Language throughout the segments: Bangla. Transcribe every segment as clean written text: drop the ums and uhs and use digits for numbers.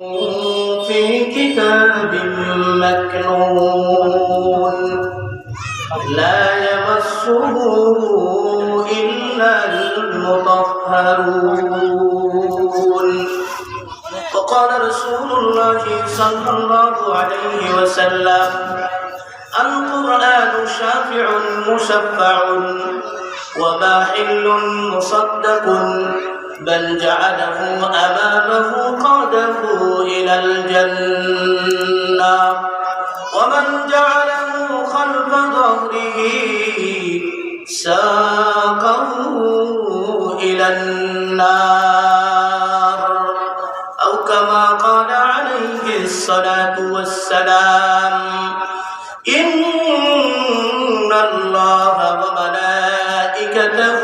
في كتاب مكنون لا يمسه إلا المطهرون. وقال رسول الله صلى الله عليه وسلم: القرآن شافع مشفع وباحل مصدق بل جعله أمامه قاده إلى الجنة ومن جعله خلف ظهره ساقه إلى النار أو كما قال عليه الصلاة والسلام. إن الله وملائكته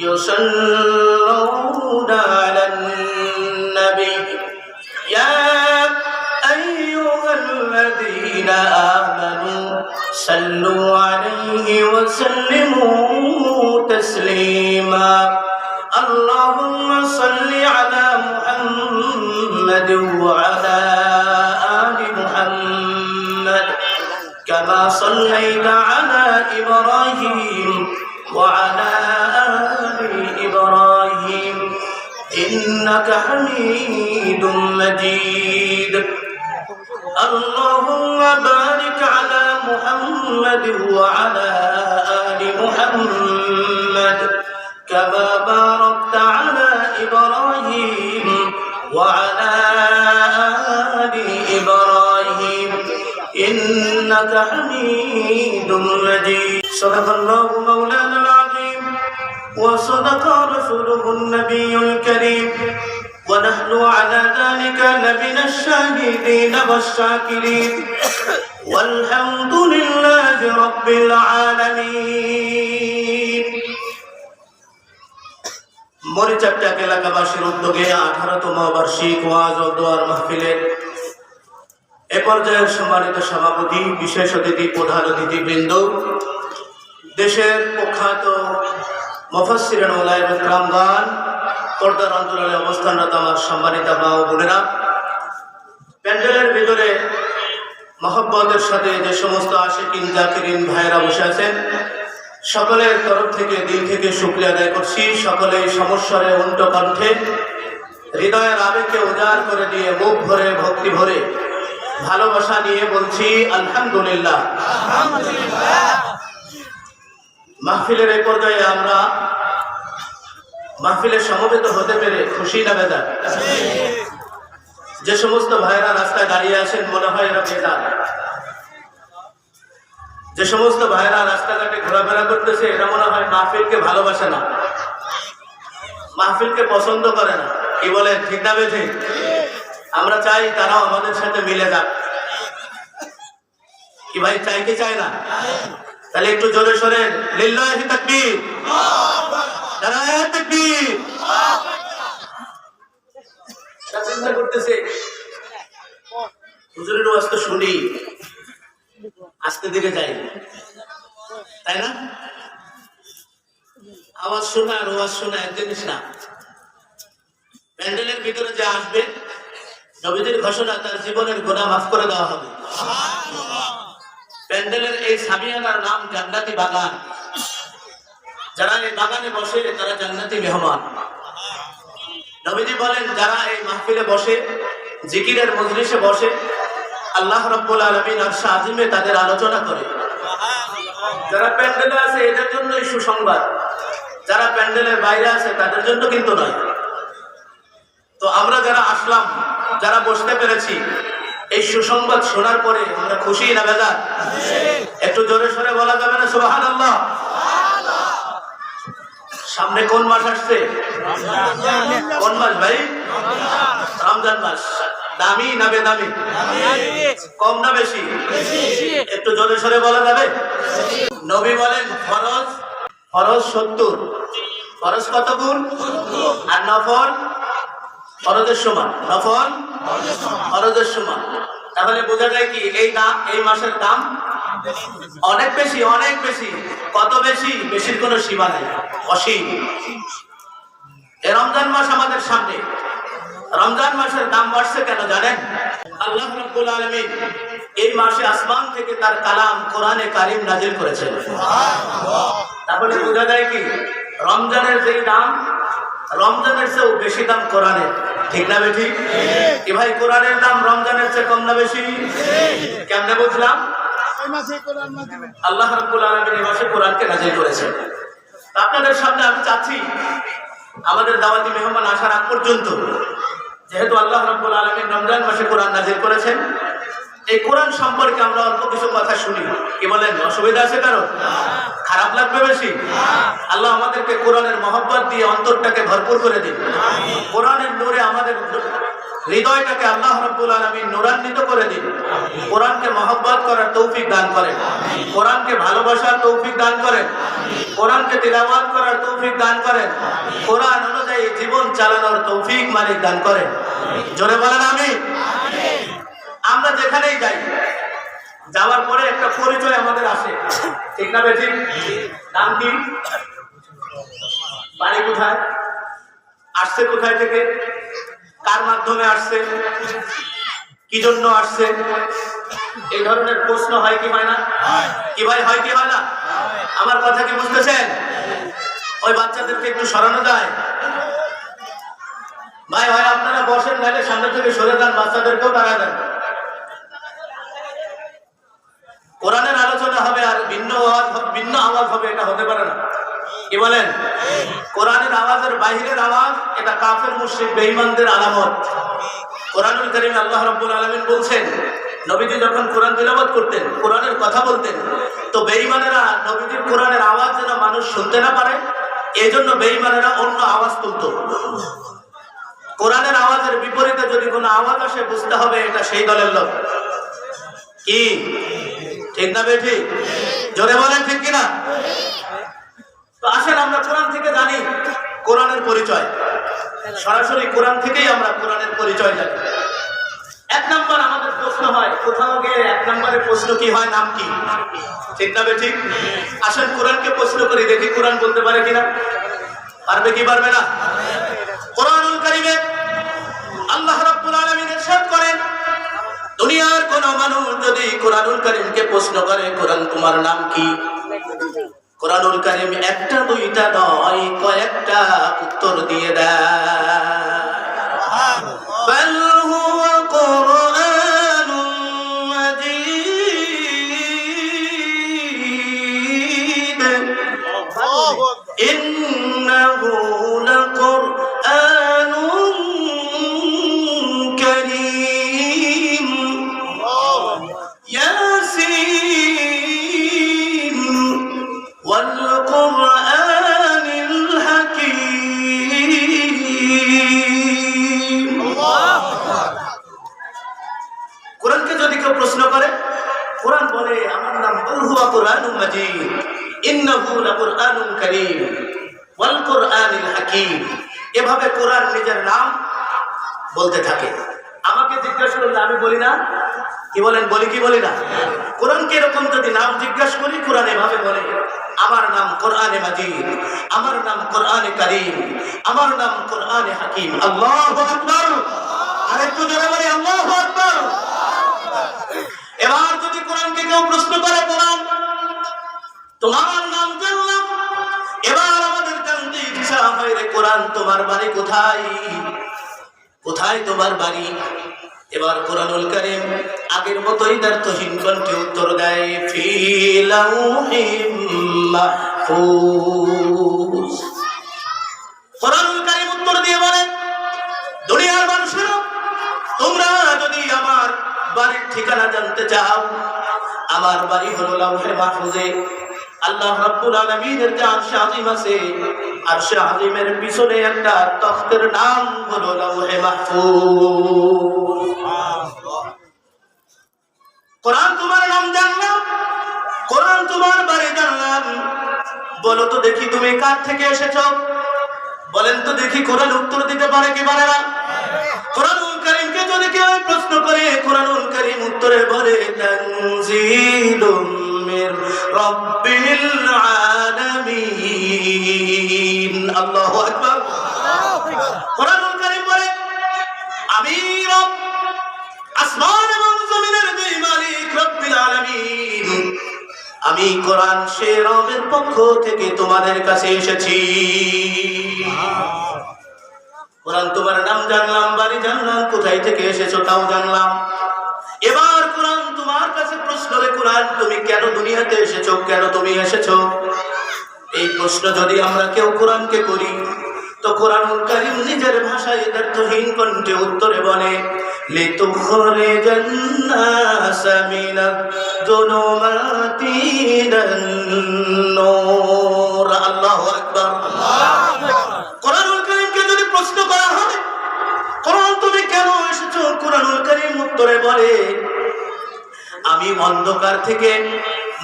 يصلون على النبي يا أيها الذين آمنوا صلوا عليه وسلموا تسليما. اللهم صل على محمد وعلى آل محمد كما صليت على إبراهيم وعلى آل إبراهيم إنك حميد مجيد. اللهم بارك على محمد وعلى آل محمد كما باركت على إبراهيم وعلى آل إبراهيم إنك حميد مجيد. صدق الله مولانا العظيم وصدق رسوله النبي الكريم ونحن على ذلك لمن الشاهدين والشاكرين والحمد لله رب العالمين. মরিচাট্টাক এলাকাবাসীর উদ্যোগে 18তম বার্ষিক ওয়াজ ও দোয়ার মাহফিলের এ পর্যায়ের সম্মানিত সভাপতি, বিশেষ অতিথি, প্রধান অতিথিবৃন্দ, দেশের প্রখ্যাত মুফাসসিরিন ওলামায়ে কেরামগণ, পর্দার অন্তরালে অবস্থানরত আমার সম্মানিত মা ও বোনেরা, প্যান্ডেলের ভিতরে মহব্বতের সাথে যে সমস্ত আশিকিন জাকিরিন ভাইয়েরা বসে আছেন, সকলের তরফ থেকে দিল থেকে শুকরিয়া আদায় করছি। সকলেই সমস্বরে উন্ট কণ্ঠে হৃদয়ের আবেগকে উজাড় করে দিয়ে মুখ ভরে ভক্তি ভরে ভালোবাসা নিয়ে বলছি আলহামদুলিল্লাহ। মাহফিলের এই পর্যায়ে আমরা মাহফিলে সমবেত হতে পেরে খুশি না বেজার? যে সমস্ত ভাইরা রাস্তায় দাঁড়িয়ে আছেন মনে হয় এরা বেজার। যে সমস্ত ভাইরা রাস্তাঘাটে ঘোরাফেরা করতেছে এরা মনে হয় মাহফিলকে ভালোবাসে না, মাহফিলকে পছন্দ করে না। কি বলে, ঠিক না বেঠে? আমরা চাই তারাও আমাদের সাথে মিলে যাক। কি ভাই, চাই কি চাই না? তাহলে একটু জোরে সোরে লিল্লাহি তাকবীর, নারায়ে তাকবীর। চিন্তা করতেছে হুজুরের ওয়াজ তো শুনি, আস্তে ধীরে যাই, তাই না? আওয়াজ শোনা আর ওয়াজ শোনা এক জিনিস না। প্যান্ডেলের ভিতরে যে আসবে, নবীজির ঘোষণা, তার জীবনের গুনাহ মাফ করে দেওয়া হবে। প্যান্ডেলের এই সামিয়ানার নাম জান্নাতি বাগান। যারা এই বাগানে বসে তারা জান্নাতি মেহমান। নবীজি বলেন, যারা এই মাহফিলে বসে, জিকিরের মজলিসে বসে, আল্লাহ রাব্বুল আলামিন আরশে আজিমে তাদের আলোচনা করে। যারা প্যান্ডেলে আছে এদের জন্যই সুসংবাদ, যারা প্যান্ডেলের বাইরে আছে তাদের জন্য কিন্তু নয়। তো আমরা যারা আসলাম, যারা বসতে পেরেছি, এই সুসংবাদ শোনার পরে আমরা খুশি না বেজার? একটু জোরে সোরে বলা যাবে না সুবহানাল্লাহ? সামনে কোন মাস আসছে? কোন মাস ভাই? রমজান মাস। দামি না বেদামি? কম না বেশি? একটু জোরে সোরে বলা যাবে? নবী বলেন, ফরজ 70, ফরজ কত গুণ? আর নফল ফরজের সমান। নফল ফরজের সমান। তাহলে বোঝা যায় কি, এই মাসের দাম অনেক বেশি, অনেক বেশি। কত বেশি? বেশির কোনো সীমা নেই, অসীম। এই রমজান মাস আমাদের সামনে, রমজান মাসের দাম বাড়ছে কেন জানেন? আল্লাহ রাব্বুল আলামিন এই মাসে আসমান থেকে তার কালাম কোরআনে কারীম নাজিল করেছেন। তাহলে বোঝা যায় কি রমজানের যেই দাম, রমজানের চেয়েও বেশি দাম কোরআনের, ঠিক না বেঠি? কি ভাই কোরআনের দাম রমজানের চেয়ে কম না বেশি? কেমনে বুঝলাম? আল্লাহ রাব্বুল আলামিন এই মাসে কোরআনকে নাজিল করেছেন। আপনাদের সামনে আমি চাচ্ছি আমাদের দাওয়াতি মেহমান আসার আগ পর্যন্ত, যেহেতু আল্লাহ রাব্বুল আলামিন রমজান মাসে কোরআন নাজিল করেছেন, এই কোরআন সম্পর্কে আমরা অল্প কিছু কথা শুনি। কি বলেন, অসুবিধা আছে কারো? খারাপ লাগবে বেশি? আল্লাহ আমাদেরকে কোরআনের মহব্বত দিয়ে অন্তরটাকে ভরপুর করে দিন। কোরআনের নূরে আমাদের হৃদয়টাকে আল্লাহ রাব্বুল আলামিন নূরান্বিত করে দিন। কোরআনকে মহব্বত করার তৌফিক দান করেন, কোরআনকে ভালোবাসার তৌফিক দান করেন, কোরআনকে তিলাওয়াত করার তৌফিক দান করেন, কোরআন অনুযায়ী জীবন চালানোর তৌফিক মালিক দান করেন। জোরে বলেন আমিন। আমরা যেখানেই যাই, যাওয়ার পরে একটা পরিচয় আমাদের আসে, ঠিক না বেঠি? নাম কি, বাড়ি কোথায়, আসছে কোথায় থেকে, কার মাধ্যমে আসছে, কি জন্য আসছে, এই ধরনের প্রশ্ন হয় কি হয় না? কি ভাই, হয় কি হয় না? আমার কথা কি বুঝতেছেন? ওই বাচ্চাদেরকে একটু সরানো যায়? ভাই ভাই আপনারা বসেন, নাহলে সামনে থেকে সরে যান, বাচ্চাদেরকেও দাঁড়ায় দেন। কোরআনের আলোচনা হবে আর ভিন্ন আওয়াজ হবে, এটা হতে পারে না। কি বলেন? কোরআনের আওয়াজের বাহিরের আওয়াজ, এটা কাফের মুশরিক বেঈমানদের আলামত। কোরআনুল কারীমে আল্লাহ রাব্বুল আলামিন বলছেন, নবীজি যখন কোরআন তিলাওয়াত করতেন, কোরআনের কথা বলতেন, তো বেঈমানেরা নবীজির কোরআনের আওয়াজ যেন মানুষ শুনতে না পারে, এজন্য বেঈমানেরা অন্য আওয়াজ তুলত। কোরআনের আওয়াজের বিপরীতে যদি কোনো আওয়াজ আসে, বুঝতে হবে এটা সেই দলের লোক। কি ঠিক না বেঠি? জোরে বলেন ঠিক কিনা? তো আসেন আমরা কোরআন থেকে জানি কোরআনের পরিচয়। সরাসরি কোরআন থেকেই আমরা কোরআনের পরিচয় জানি। এক নম্বর আমাদের প্রশ্ন হয়, কোথাও গেলে এক নম্বরের প্রশ্ন কি হয়, নাম কি, ঠিক না বেঠি? আসেন কোরআনকে প্রশ্ন করি, দেখি কোরআন বলতে পারে কিনা। পারবে কি পারবে না? কোরআনুল কারীমে আল্লাহ রাব্বুল আলামিন ইরশাদ করেন, দুনিয়ার কোন মানুষ যদি কোরআনুল কারীমকে প্রশ্ন করে, কোরআন তোমার নাম কি, কোরআনুল কারীম একটা দুইটা নয়, কয়েকটা উত্তর দিয়ে দেয়। বাল হুয়া কুরআনুম মাজিদ, ইন্নাহু লাকুরআনুন কারীম, ইয়াসিন ওয়াল কুরআনিল হাকীম। কোরআনকে যদি কেউ প্রশ্ন করে, কোরআন বলে আমার নাম বাল হুয়া কুরআনুম মাজিদ, ইন্নাহু লাকুরআনুন কারীম ওয়াল কুরআনিল হাকীম। এভাবে কোরআন নিজের নাম বলতে থাকে। আমাকে জিজ্ঞাসা করলে আমি বলি না? কি বলেন, বলি কি বলি না? কোরআনকে এরকম যদি নাম জিজ্ঞাসা করি, কোরআন এভাবে বলে আমার নাম কোরআনে মাজিদ, আমার নাম কোরআনে কারীম, আমার নাম কোরআনে হাকীম। আল্লাহু আকবার। আরেকটু জোরে বলি আল্লাহু আকবার। এবার যদি কোরআনকে কেউ প্রশ্ন করে, কোরআন তোমার নাম জানলাম, এবার আমাদের জানতে ইচ্ছা হয়, রে কোরআন তোমার বাড়ি কোথায়, কোথায় তোমার বাড়ি? এবার কোরআনুল কারীম আগের মতোই দ্ব্যর্থহীন কণ্ঠে উত্তর দেয়, ফি লাউহিম মাহফুজ। কোরআনুল কারীম উত্তর দিয়ে বলেন, দুনিয়ার মানুষেরা, তোমরা যদি আমার বাড়ির ঠিকানা জানতে চাও, আমার বাড়ি হলো লাউহে মাহফুজে। আল্লাহ রাব্বুল আলামিনের যে আরশে আজিম আছে, আরশে আজিমের পিছনে একটা তখতের নাম হলো লাউহে মাহফুজ। কোরআন তোমার নাম জানলাম, কোরআন তোমার বাড়ি জানলাম, বলো তো দেখি তুমি কার থেকে এসেছো? বলেন তো দেখি কোরআন উত্তর দিতে পারে কি পারে না? কোরআনুল কারীমকে যদি কেউ প্রশ্ন করে, কোরআনুল কারীম উত্তরে বলে তানজিলুম মির রাব্বিল আলামিন। আল্লাহু আকবার। কোরআনুল কারীম বলে আসমান এবং জমিনের দুই মালিক রব্বুল আলামিন, আমি কোরআন সে রবের পক্ষ থেকে তোমাদের কাছে এসেছি। কোরআন তোমার নাম জানলাম, বাড়ি জানলাম, কোথায় থেকে এসেছো তাও জানলাম। এবার কোরআন তোমার কাছে প্রশ্ন রে, কোরআন তুমি কেন দুনিয়াতে এসেছো, কেন তুমি এসেছো? এই প্রশ্ন যদি আমরা কেউ কোরআনকে করি, তো কোরআনুল কারীম নিজের ভাষায় দ্ব্যর্থহীন কণ্ঠে উত্তরে বলে, লিতুখরিজান নাসা মিনাজ-জুলুমাতি ইলান-নূর। আল্লাহু আকবার। কোরআনুল কারীমকে যদি প্রশ্ন করা হয়, কোরআন তুমি কেন এসেছো, কোরআনুল কারীম উত্তরে বলে, আমি অন্ধকার থেকে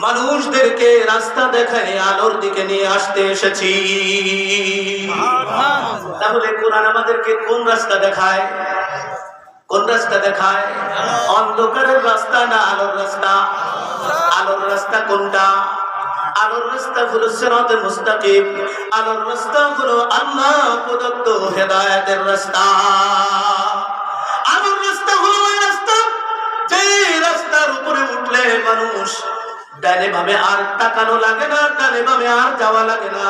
মানুষদেরকে রাস্তা দেখায় আলোর দিকে নিয়ে আসতে এসেছি। তাহলে কোরআন আমাদেরকে কোন রাস্তা দেখায়? কোন রাস্তা দেখায়? অন্ধকারের রাস্তা না আলোর রাস্তা? আলোর রাস্তা কোনটা? আলোর রাস্তা হলো সিরাতুল মুস্তাকিম। আলোর রাস্তা হলো আল্লাহ প্রদত্ত হেদায়েতের রাস্তা। আলোর রাস্তা হলো ওই রাস্তা যে রাস্তার উপরে উঠলে মানুষ ডানে বামে আর তাকানো লাগে না, ডানে বামে আর যাওয়া লাগে না,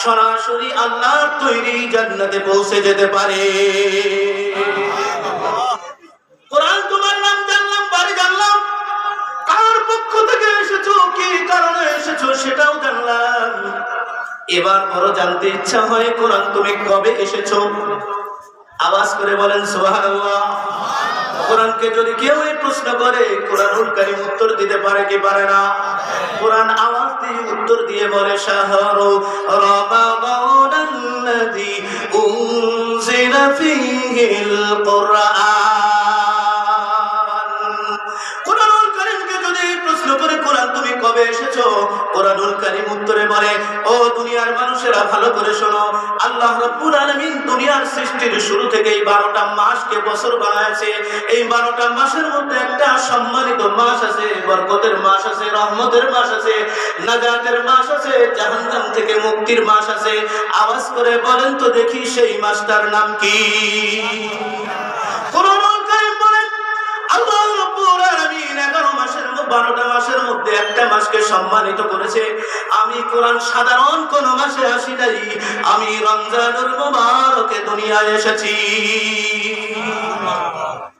সরাসরি আল্লাহর তৈরি জান্নাতে পৌঁছে যেতে পারে। কোরআন তোমার নাম জানলাম, বাড়ি জানলাম, কার পক্ষ থেকে এসেছো, কি কারণে এসেছো সেটাও জানলাম। এবার বড় জানতে ইচ্ছা হয়, কোরআন তুমি কবে এসেছো? আওয়াজ করে বলেন সুবহানাল্লাহ। কোরআনকে যদি কেউ এই প্রশ্ন করে, কোরআনুল কারীম উত্তর দিতে পারে কি পারে না? কোরআন আওয়াজ দিয়ে উত্তর দিয়ে বলে, শাহরু রমাদানাল্লাযী উনজিলা ফীহিল কুরআন। কোরআনুল কারীমকে যদি প্রশ্ন করে, কোরআন তুমি কবে এসেছো? কোরআনুল কারীম উত্তরে বলে, ও দুনিয়ার মানুষেরা ভালো করে শোনো, আল্লাহ রাব্বুল আলামিন দুনিয়ার সৃষ্টির শুরু থেকে এই 12টা মাসকে বছর বানায়ছে। এই 12টা মাসের মধ্যে একটা সম্মানিত মাস আছে, বরকতের মাস আছে, রহমতের মাস আছে, নাজাতের মাস আছে, জাহান্নাম থেকে মুক্তির মাস আছে। আওয়াজ করে বলেন তো দেখি সেই মাসটার নাম কি? কোরআনুল কারীম বলে, আল্লাহ রাব্বুল আলামিন 12টা মাসের মধ্যে একটা মাসকে সম্মানিত করেছে। আমি কোরআন সাধারণ কোন মাসে আসি নাই, আমি রমজানুল মুবারকে দুনিয়ায় এসেছি।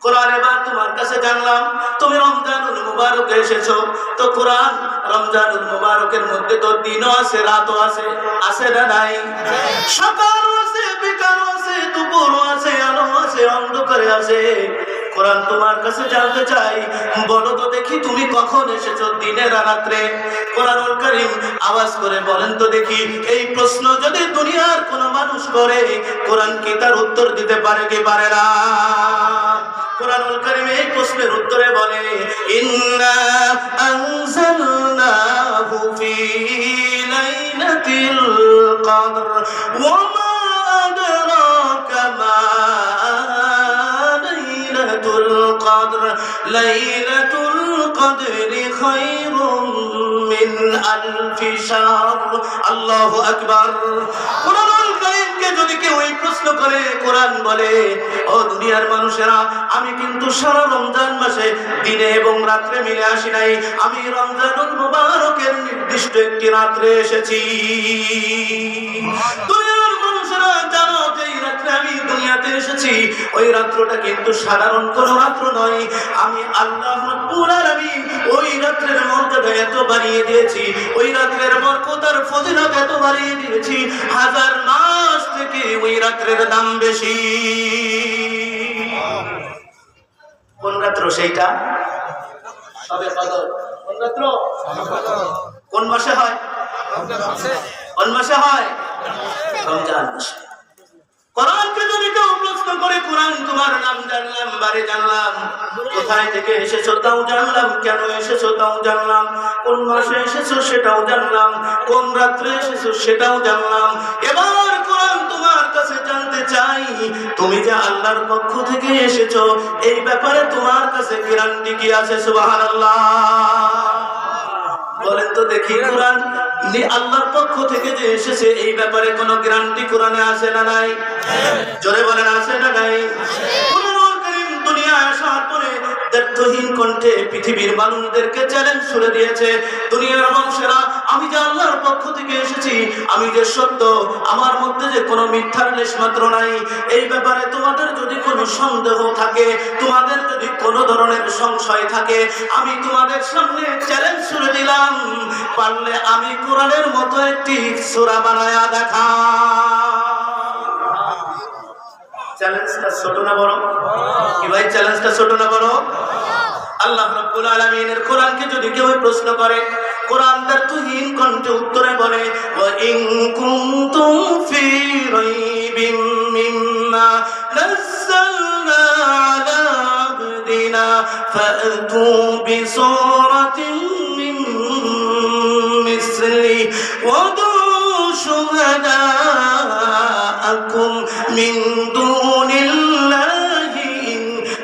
কোরআন এবার তোমার কাছে জানলাম, তুমি রমজানুল মুবারকে এসেছো। তো কোরআন রমজানুল মুবারকের মধ্যে তো দিনও আছে, রাতও আছে, আছে না নাই? সকালও আছে, বিকালও আছে, দুপুরও আছে, আলো আছে, অন্ধকারে আছে। কোরআন তোমার কাছে জানতে চাই, বলো তো দেখি তুমি কখন এসেছো, দিনে না রাত্রে? কোরআনুল কারীম আওয়াজ করে বলেন তো দেখি, এই প্রশ্ন যদি দুনিয়ার কোন মানুষ করে, কোরআন কি তার উত্তর দিতে পারে কি পারে না? কোরআনুল কারীম এই প্রশ্নের উত্তরে বলে, ইন্না আনজালনাহু ফি লাইলাতিল কদর ওয়া মা আদরাকা মা লাইলাতুল কদর লাইলাতুল কদরি খায়রুম মিন আলফি শাহর। আল্লাহু আকবার। কোরআনুল কারীমকে যদি কেউ এই প্রশ্ন করে, কোরআন বলে, ও দুনিয়ার মানুষেরা, আমি কিন্তু সারা রমজান মাসে দিনে এবং রাত্রে মিলে আসি নাই, আমি রমজানুল মুবারকের নির্দিষ্ট একটি রাত্রে এসেছি। দুনিয়ার মানুষেরা জানো, যেই রাত্রে আমি দুনিয়াতে এসেছি, ওই রাত্রটা কিন্তু সাধারণ কোনো রাত্র নয়। আমি আল্লাহ রাব্বুল আলামিন ওই রাত্রের মর্যাদা এত বাড়িয়ে দিয়েছি, ওই রাত্রের বরকত আর ফজিলত এত বাড়িয়ে দিয়েছি, 1000 মাস থেকে ওই রাত্রের দাম বেশি। কোন রাত্র সেইটা? সবে কদর। কোন রাত্র? কোন মাসে হয়? কোন মাসে হয়? রমজান মাসে। কোরআনকে যদি কেউ প্রশ্ন করে, কোরআন তোমার নাম জানলাম, বাড়ি জানলাম, কোথায় থেকে এসেছো তাও জানলাম, কেন এসেছো তাও জানলাম, কোন মাসে এসেছো সেটাও জানলাম, কোন রাত্রে এসেছো সেটাও জানলাম। এবার কোরআন তোমার কাছে জানতে চাই, তুমি যে আল্লাহর পক্ষ থেকে এসেছো, এই ব্যাপারে তোমার কাছে গ্যারান্টি কি আছে? সুবহানাল্লাহ। বলেন তো দেখি, কোরআন আল্লাহর পক্ষ থেকে যে এসেছে, এই ব্যাপারে কোনো গ্যারান্টি কোরআনে আছে না নাই? জোরে বলেন, আছে না নাই? কোরআনুল কারীম দুনিয়ায় আসার পরে তুহিন কণ্ঠে পৃথিবীর মানুষদেরকে চ্যালেঞ্জ ছুড়ে দিয়েছে, দুনিয়ার মানুষেরা, আমি যে আল্লাহর পক্ষ থেকে এসেছি, আমি যে সত্য, আমার মধ্যে যে কোনো মিথ্যার লেশ মাত্র নাই, এই ব্যাপারে তোমাদের যদি কোনো সন্দেহ থাকে, তোমাদের যদি কোনো ধরনের সংশয় থাকে, আমি তোমাদের সামনে চ্যালেঞ্জ ছুড়ে দিলাম, পারলে আমি কোরআনের মতো একটি সূরা বানায়া দেখা। চ্যালেঞ্জটা ছোট না বড়? কি ভাই, চ্যালেঞ্জটা ছোট না বড়? আল্লাহ রাব্বুল আলামিনের কোরআনকে যদি কেউ প্রশ্ন করে, কোরআন তার তুহিন কণ্ঠে উত্তরে বলে, ওয়া ইন কুনতুম ফি রাইবিম মিম্মা নাযালনা আলা আবদিনা ফাতু বিসূরাতিন মিন মিসলি ওয়াদু শুহাদাআকুম মিন দুনিল্লাহি ইন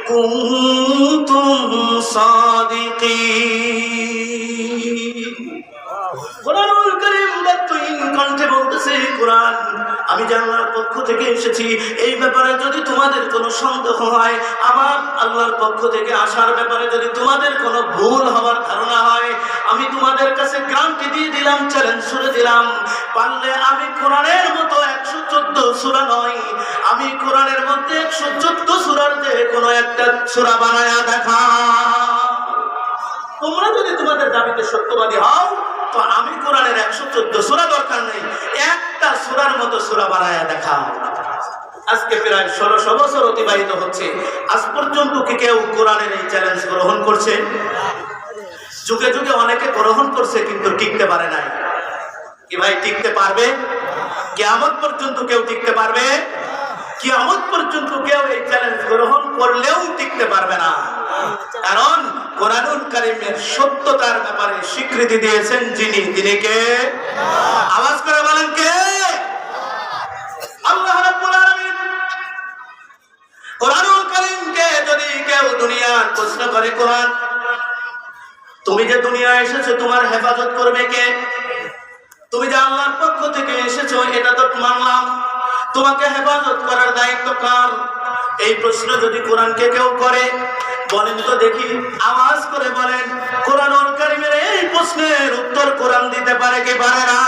কুনতুম সাদিকিন। কোরআনুল কারীম তুহিন কণ্ঠে বলতেছে, কোরআন, আমি আল্লাহর পক্ষ থেকে এসেছি, এই ব্যাপারে যদি তোমাদের কোনো সন্দেহ হয়, আমার আল্লাহর পক্ষ থেকে আসার ব্যাপারে যদি তোমাদের কোনো ভুল হওয়ার ধারণা হয়, আমি তোমাদের কাছে গ্যারান্টি দিয়ে দিলাম, চ্যালেঞ্জ ছুড়ে দিলাম, পারলে আমি কোরআনের মতো 114 সূরা নয়, আমি কোরআনের মধ্যে 114 সূরার যে কোনো একটা সূরা বানায়া দেখা। তোমরা যদি তোমাদের দাবিতে সত্যবাদী হও, তো আমি কোরআনের 114 সূরা দরকার নেই, একটা সূরার মতো সূরা বানায়া দেখা। আজকে প্রায় 1600 বছর অতিবাহিত হচ্ছে, আজ পর্যন্ত কি কেউ কোরআনের এই চ্যালেঞ্জ গ্রহণ করছে? যুগে যুগে অনেকে গ্রহণ করছে, কিন্তু টিকতে পারে নাই। কি ভাই, টিকতে পারবে? কিয়ামত পর্যন্ত কেউ টিকতে পারবে? কিয়ামত পর্যন্ত কেউ এই চ্যালেঞ্জ গ্রহণ করলেও টিকতে পারবে না, কারণ কোরআনুল কারীমের সত্যতার ব্যাপারে স্বীকৃতি দিয়েছেন যিনি, তিনি কে? আওয়াজ করে বলেন কে? আল্লাহ রাব্বুল আলামিন। কোরআনুল কারীমকে যদি কেউ দুনিয়ার প্রশ্ন করে, কোরআন, তুমি যে দুনিয়ায় এসেছো, তোমার হেফাজত করবে কে? তুমি যে আল্লাহর পক্ষ থেকে এসেছো, এটা তো মানলাম, তোমাকে হেফাজত করার দায়িত্ব কার? এই প্রশ্ন যদি কোরআনকে কেউ করে, বলেন তো দেখি, আওয়াজ করে বলেন, কোরআনুল কারীমের এই প্রশ্নের উত্তর কোরআন দিতে পারে কি পারে না?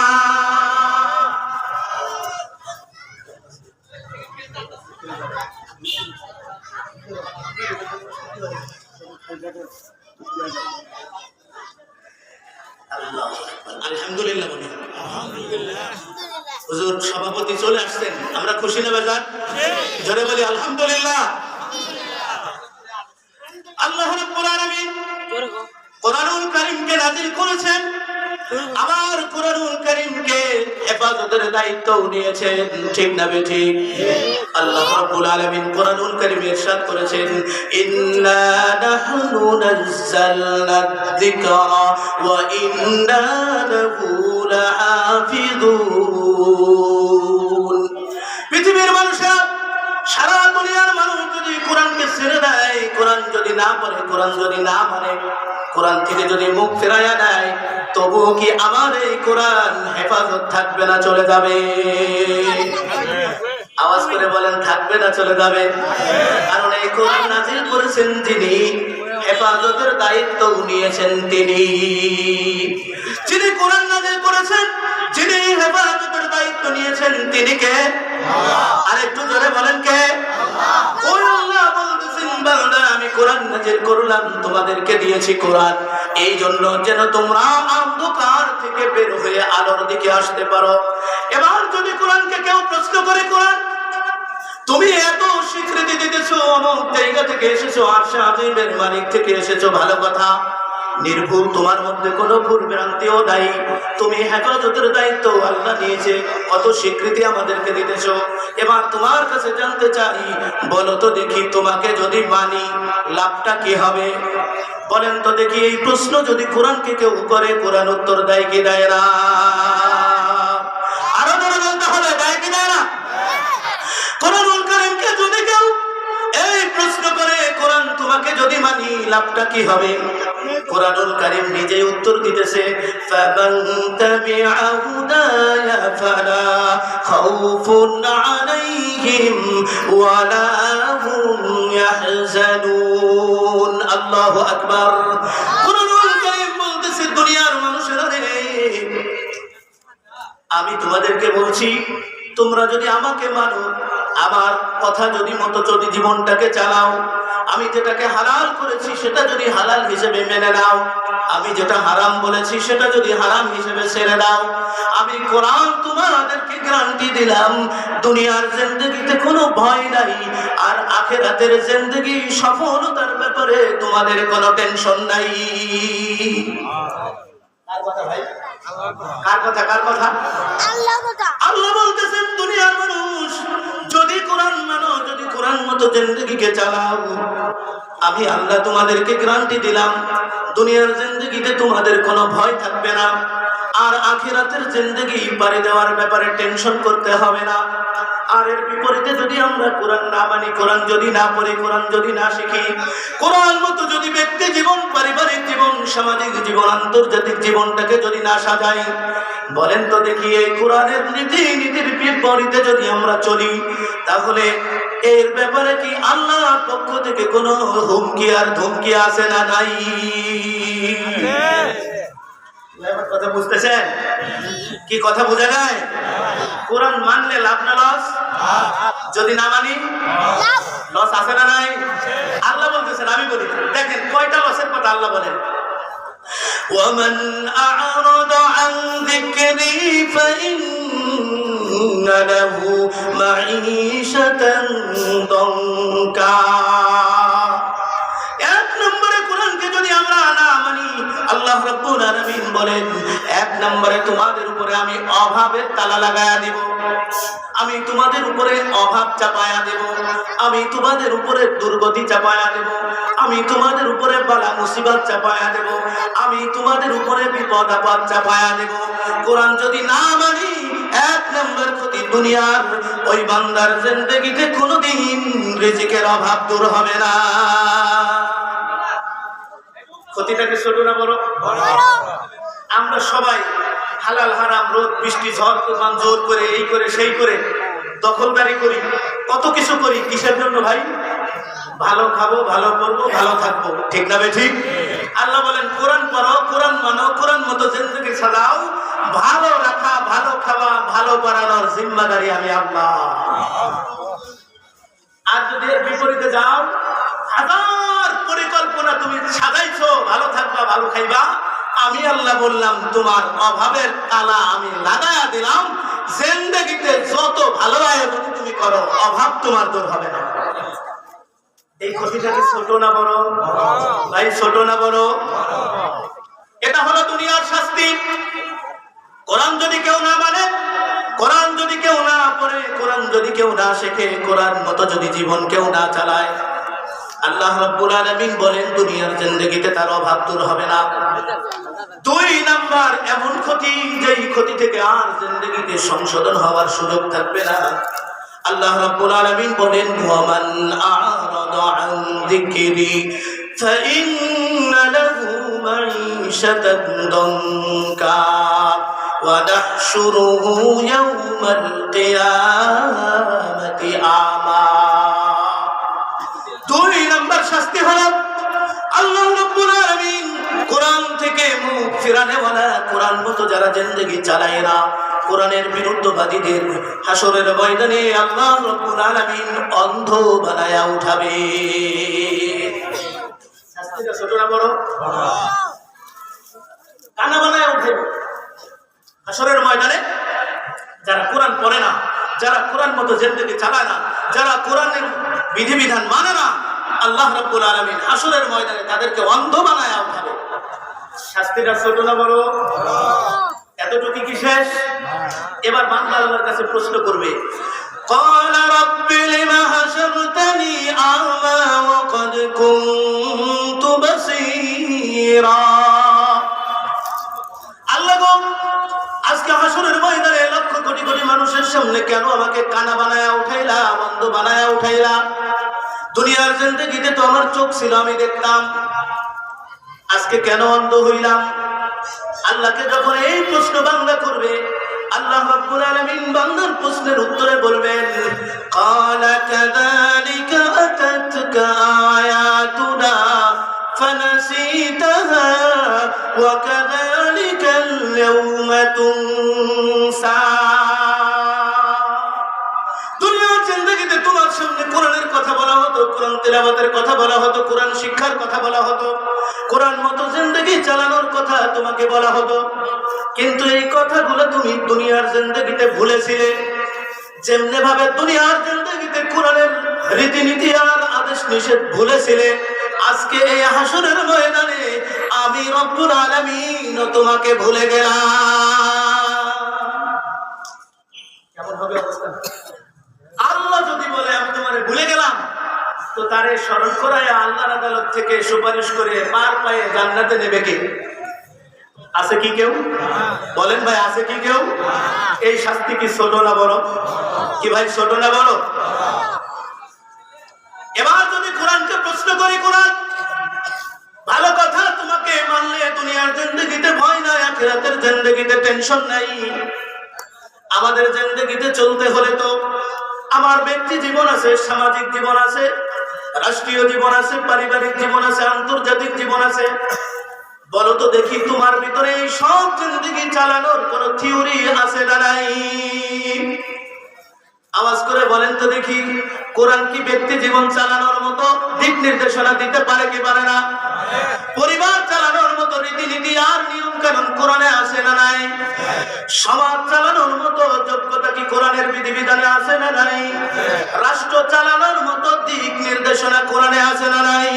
আলহামদুলিল্লাহ বলি। হুজুর সভাপতি চলে আসছেন, আমরা খুশি না বেজার? জোরে বলি আলহামদুলিল্লাহ। আল্লাহ রাব্বুল আলামিন কোরআনুল কারীমকে নাযিল করেছেন, আবার কোরআনুল কারীমকে হেফাজতের দায়িত্ব নিয়েছেন, ঠিক না বেঠিক? আল্লাহ রাব্বুল আলামিন কোরআনুল কারীমে ইরশাদ করেছেন, ইন্না নাহনু নাযালনা যিকরা ওয়া ইন্না লাহু লাহাফিযুন। পৃথিবীর মানুষেরা, সারা দুনিয়ার মানুষ যদি কোরআনকে ছেড়ে দেয়, কোরআন যদি না পড়ে, কোরআন যদি না মানে, কোরআন থেকে যদি মুখ ফেরাইয়া দেয়, তবুও কি আমার এই কোরআন হেফাজত থাকবে না চলে যাবে? আওয়াজ করে বলেন, থাকবে না চলে যাবে? কারণ এই কোরআন নাযিল করেছেন যিনি, হেফাজতের দায়িত্ব নিয়েছেন তিনি। যিনি কোরআন নাযিল করেছেন, যিনি হেফাজতের দায়িত্ব নিয়েছেন, তিনি কে? আরেকটু জোরে বলেন কে? ওই আল্লাহ বলতেছেন, বান্দা, আমি কোরআন নাযিল করলাম, তোমাদেরকে দিয়েছি কোরআন, এই জন্য যেন তোমরা অন্ধকার থেকে বের হয়ে আলোর দিকে আসতে পারো। এবার যদি কোরআনকে কেউ প্রশ্ন করে, কোরআন, তুমি এত স্বীকৃতি দিতেছো, অমুক জায়গা থেকে এসেছো, আরশে আজিমের মালিক থেকে এসেছো, ভালো কথা, নির্ভুল, তোমার মধ্যে কোনো ভুল ভ্রান্তিও নাই, তুমি হেফাজতের দায়িত্ব আল্লাহ নিয়েছে, কত স্বীকৃতি আমাদেরকে দিতেছো। এবার তোমার কাছে জানতে চাই, বলো তো দেখি, তোমাকে যদি মানি লাভটা কি হবে? বলেন তো দেখি, এই প্রশ্ন যদি কোরআনকে কেউ করে, কোরআন উত্তর দেয় কি দেয় না? আরো ধরে বলতে হবে, দেয় কি দেয় না? কোরআনুল কারীমকে যদি কেউ এই প্রশ্ন করে, কোরআন তোমাকে যদি মানি লাভটা কি হবে? কোরআনুল কারীম নিজেই উত্তর দিতেছে, ফামান তাবিআ হুদায়া ফালা খাউফুন আলাইহিম ওয়ালা হুম ইয়াহজানুন। আল্লাহু আল্লাহু আকবার। কুরআনুল কারীম বলতেছে, দুনিয়ার মানুষেরা রে, আমি তোমাদেরকে বলছি, তোমরা যদি আমাকে মানো, আমার কথা যদি মতো যদি জীবনটাকে চালাও, আমি যেটাকে হালাল করেছি সেটা যদি হালাল হিসেবে মেনে নাও, আমি যেটা হারাম বলেছি সেটা যদি হারাম হিসেবে ছেড়ে দাও, আমি কোরআন তোমাদেরকে গ্যারান্টি দিলাম, দুনিয়ার জিন্দেগিতে কোনো ভয় নাই, আর আখিরাতের জিন্দেগি সফলতার ব্যাপারে তোমাদের কোনো টেনশন নাই। কার কথা ভাই? কার কথা? কার কথা? আল্লাহ বলতেছেন, দুনিয়ার মানুষ যদি কোরআন মানো, যদি কোরআন মতো জিন্দেগিকে চালাও, আমি আল্লাহ তোমাদেরকে গ্যারান্টি দিলাম, দুনিয়ার জিন্দেগিতে তোমাদের কোনো ভয় থাকবে না, আর আখিরাতের জিন্দেগি পাড়ি দেওয়ার ব্যাপারে টেনশন করতে হবে না। আর এর বিপরীতে যদি আমরা কোরআন না মানি, কোরআন যদি না পড়ি, কোরআন যদি না শিখি, কোরআন মতো যদি ব্যক্তি জীবন, পারিবারিক জীবন, সামাজিক জীবন, আন্তর্জাতিক জীবনটাকে যদি না সাজাই, বলেন তো দেখি, এই কোরআনের নীতির বিপরীতে যদি আমরা চলি, তাহলে এর ব্যাপারে কি আল্লাহর পক্ষ থেকে কোনো হুমকি আর ধমকি আছে না নাই? কথা বুঝতেছেন? কি কথা বোঝা যায়? কোরআন মানলে লাভ না লস? যদি না মানি লস আছে না নাই? আল্লাহ বলতেছেন, আমি বলি, দেখেন কয়টা লসের কথা আল্লাহ বলেন। ومن أعرض عن ذكري فإن له معيشة ضنكا। এক নম্বরে কোরআনকে যদি আমরা না মানি, আল্লাহ রাব্বুল আলামিন বলেন, এক নম্বরে তোমাদের উপরে আমি অভাবের তালা লাগায়া দেব, আমি তোমাদের উপরে অভাব চাপায়া দেব, আমি তোমাদের উপরে দুর্গতি চাপায়া দেব, আমি তোমাদের উপরে বালা মুসিবত চাপায়া দেব, আমি তোমাদের উপরে বিপদ আপদ চাপায়া দেব। কোরআন যদি না মানি, এক নম্বর ক্ষতি, দুনিয়ার ওই বান্দার জিন্দেগিতে কোনোদিন রিজিকের অভাব দূর হবে না। ক্ষতিটাকে ছোট না বড়? আমরা সবাই হালাল হারাম, রোদ বৃষ্টি, ঝড় তুফান, জোর করে, এই করে সেই করে দখলদারি করি, কত কিছু করি, কিসের জন্য ভাই? ভালো খাবো, ভালো করবো, ভালো থাকবো, ঠিক না বে ঠিক? আল্লাহ বলেন, কোরআন পড়ো, কোরআন মানো, কোরআন মতো জিন্দেগি সাজাও, ভালো রাখা, ভালো খাওয়া, ভালো বানানোর জিম্মাদারি আমি আল্লাহ। আর যদি এর বিপরীতে যাও, হাজার পরিকল্পনা তুমি সাজাইছো, ভালো থাকবা, ভালো খাইবা, আমি আল্লাহ বললাম তোমার অভাবের তালা আমি লাগায়া দিলাম, জিন্দেগিতে যত ভালো আয়োজন তুমি করো, অভাব তোমার দূর হবে না। এই ক্ষতিটা কি ছোট না বড় ভাই? ছোট না বড়? এটা হলো দুনিয়ার শাস্তি। কোরআন যদি কেউ না মানে, কোরআন যদি কেউ না পড়ে, কোরআন যদি কেউ না শেখে, কোরআন মতো যদি জীবন কেউ না চালায়, আল্লাহ রাব্বুল আলামিন বলেন, দুনিয়ার জিন্দেগিতে তার অভাব দূর হবে না। দুই নাম্বার এমন ক্ষতি, যেই ক্ষতি থেকে আর জিন্দেগিতে সংশোধন হওয়ার সুযোগ থাকবে না। আল্লাহ রাব্বুল আলামিন বলেন, ওয়ামান আ'রাদা আন যিকরি ফাইন্না লাহু মাঈশাতান দানকা ওয়া নাহশুরুহু ইয়াওমাল কিয়ামাতি আমা। দুই নাম্বার শাস্তি হলো, আল্লাহ রাব্বুল আলামিন কোরআন থেকে মুখ ফিরানেওয়ালা, কোরআন মতো যারা জিন্দেগি চালায় না, কোরআনের বিরুদ্ধবাদীদের হাসরের ময়দানে আল্লাহ রাব্বুল আলামিন অন্ধ বানায়া উঠাবে। শাস্তিটা ছোট না বড়? কানা বানায়া উঠাবে হাসরের ময়দানে। যারা কোরআন পড়ে না, যারা কোরআন মতো জিন্দেগি চালায় না, যারা কোরআনের বিধিবিধান মানে না, আল্লাহ রাব্বুল আলামিন হাসরের ময়দানে তাদেরকে অন্ধ বানায়া উঠাবে। শাস্তিটা ছোট না বড়? এতটুকু কি শেষ? এবার বান্দা আল্লাহর কাছে প্রশ্ন করবে, ক্বালা রাব্বি লিমা হাশারতানি আ'মা ওয়া ক্বাদ কুনতু বাসীরা। আল্লাহ গো, আজকে হাসরের ময়দানে লক্ষ কোটি কোটি মানুষের সামনে কেন আমাকে কানা বানায়া উঠাইলা, অন্ধ বানায়া উঠাইলা? দুনিয়ার জিন্দেগিতে তো আমার চোখ ছিল, আমি দেখতাম, আজকে কেন অন্ধ হইলাম? আল্লাহকে যখন এই প্রশ্ন বান্দা করবে, আল্লাহ রাব্বুল আলামিন বান্দার প্রশ্নের উত্তরে বলবেন, ক্বালা কাযালিকা আতাতকা আয়াতুনা فنسيتها وكذلك اليوم تنسى দুনিয়ার জিন্দেগিতে তোমার সামনে কোরআনের কথা বলা হতো, কোরআন তেলাওয়াতের কথা বলা হতো, কোরআন শিক্ষার কথা বলা হতো, কোরআন মতো জিন্দেগি চালানোর কথা তোমাকে বলা হতো, কিন্তু এই কথাগুলো তুমি দুনিয়ার জিন্দেগিতে ভুলেছিলে। যেমনি ভাবে দুনিয়ার জিন্দেগিতে কোরআনের রীতিনীতি আর আদেশ নিষেধ ভুলেছিলে, আজকে এই হাসরের ময়দানে আমি রব্বুল আলামিন তোমাকে ভুলে গেলাম। কেমন হবে অবস্থা? আল্লাহ যদি বলে আমি তোমারে ভুলে গেলাম, তো তারে স্মরণ করায় আল্লাহর আদালত থেকে সুপারিশ করে পার পায়ে জান্নাতে নেবে কে? আছে কি কেউ? বলেন ভাই, আছে কি কেউ? এই শাস্তি কি ছোট না বড়? কি ভাই, ছোট না বড়? এবার যদি কোরআনকে প্রশ্ন করি, কোরআন ভালো কথা, তোমাকে মানলে দুনিয়ার জিন্দেগিতে ভয় নাই, আখিরাতের জিন্দেগিতে টেনশন নাই। আমাদের জিন্দেগিতে চলতে হলে তো আমার ব্যক্তি জীবন আছে, সামাজিক জীবন আছে, রাষ্ট্রীয় জীবন আছে, পারিবারিক জীবন আছে, আন্তর্জাতিক জীবন আছে। বলো তো দেখি, তোমার ভিতরে এই সব জিন্দেগি চালানোর কোন থিওরি আছে না নাই? আওয়াজ করে বলেন তো দেখি, কোরআন কি ব্যক্তি জীবন চালানোর মতো দিক নির্দেশনা দিতে পারে কি পারে না? পরিবার চালানোর মতো রীতিনীতি আর নিয়ম কানুন কোরআনে আছে না নাই? সমাজ চালানোর মতো যোগ্যতা কি কোরআনের বিধিবিধানে আছে না নাই? রাষ্ট্র চালানোর মতো দিক নির্দেশনা কোরআনে আছে না নাই?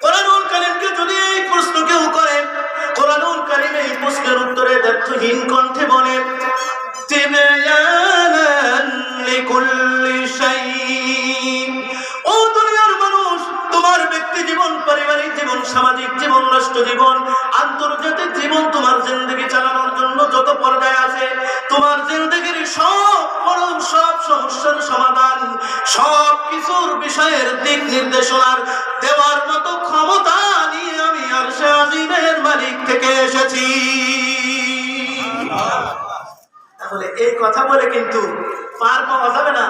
কোরআনুল কারীমকে যদি এই প্রশ্ন কেউ করে, কোরআনুল কারীম এই প্রশ্নের উত্তরে দ্ব্যর্থহীন কণ্ঠে বলে, তিবয়ানান লিকুল্লি শাই। ও দুনিয়ার মানুষ, তোমার ব্যক্তি জীবন, পারিবারিক জীবন, সামাজিক জীবন, রাষ্ট্র জীবন, আন্তর্জাতিক জীবন, তোমার জিন্দেগি চালানোর জন্য যত পর্যায় আছে, তোমার জিন্দেগির সব সমস্যার সমাধান, সব কিছুর বিষয়ের দিক নির্দেশনার দেওয়ার মতো ক্ষমতা নিয়ে আমি আরশে আজিমের মালিক থেকে এসেছি। তাহলে এই কথা বলে কিন্তু পার পাওয়া যাবে না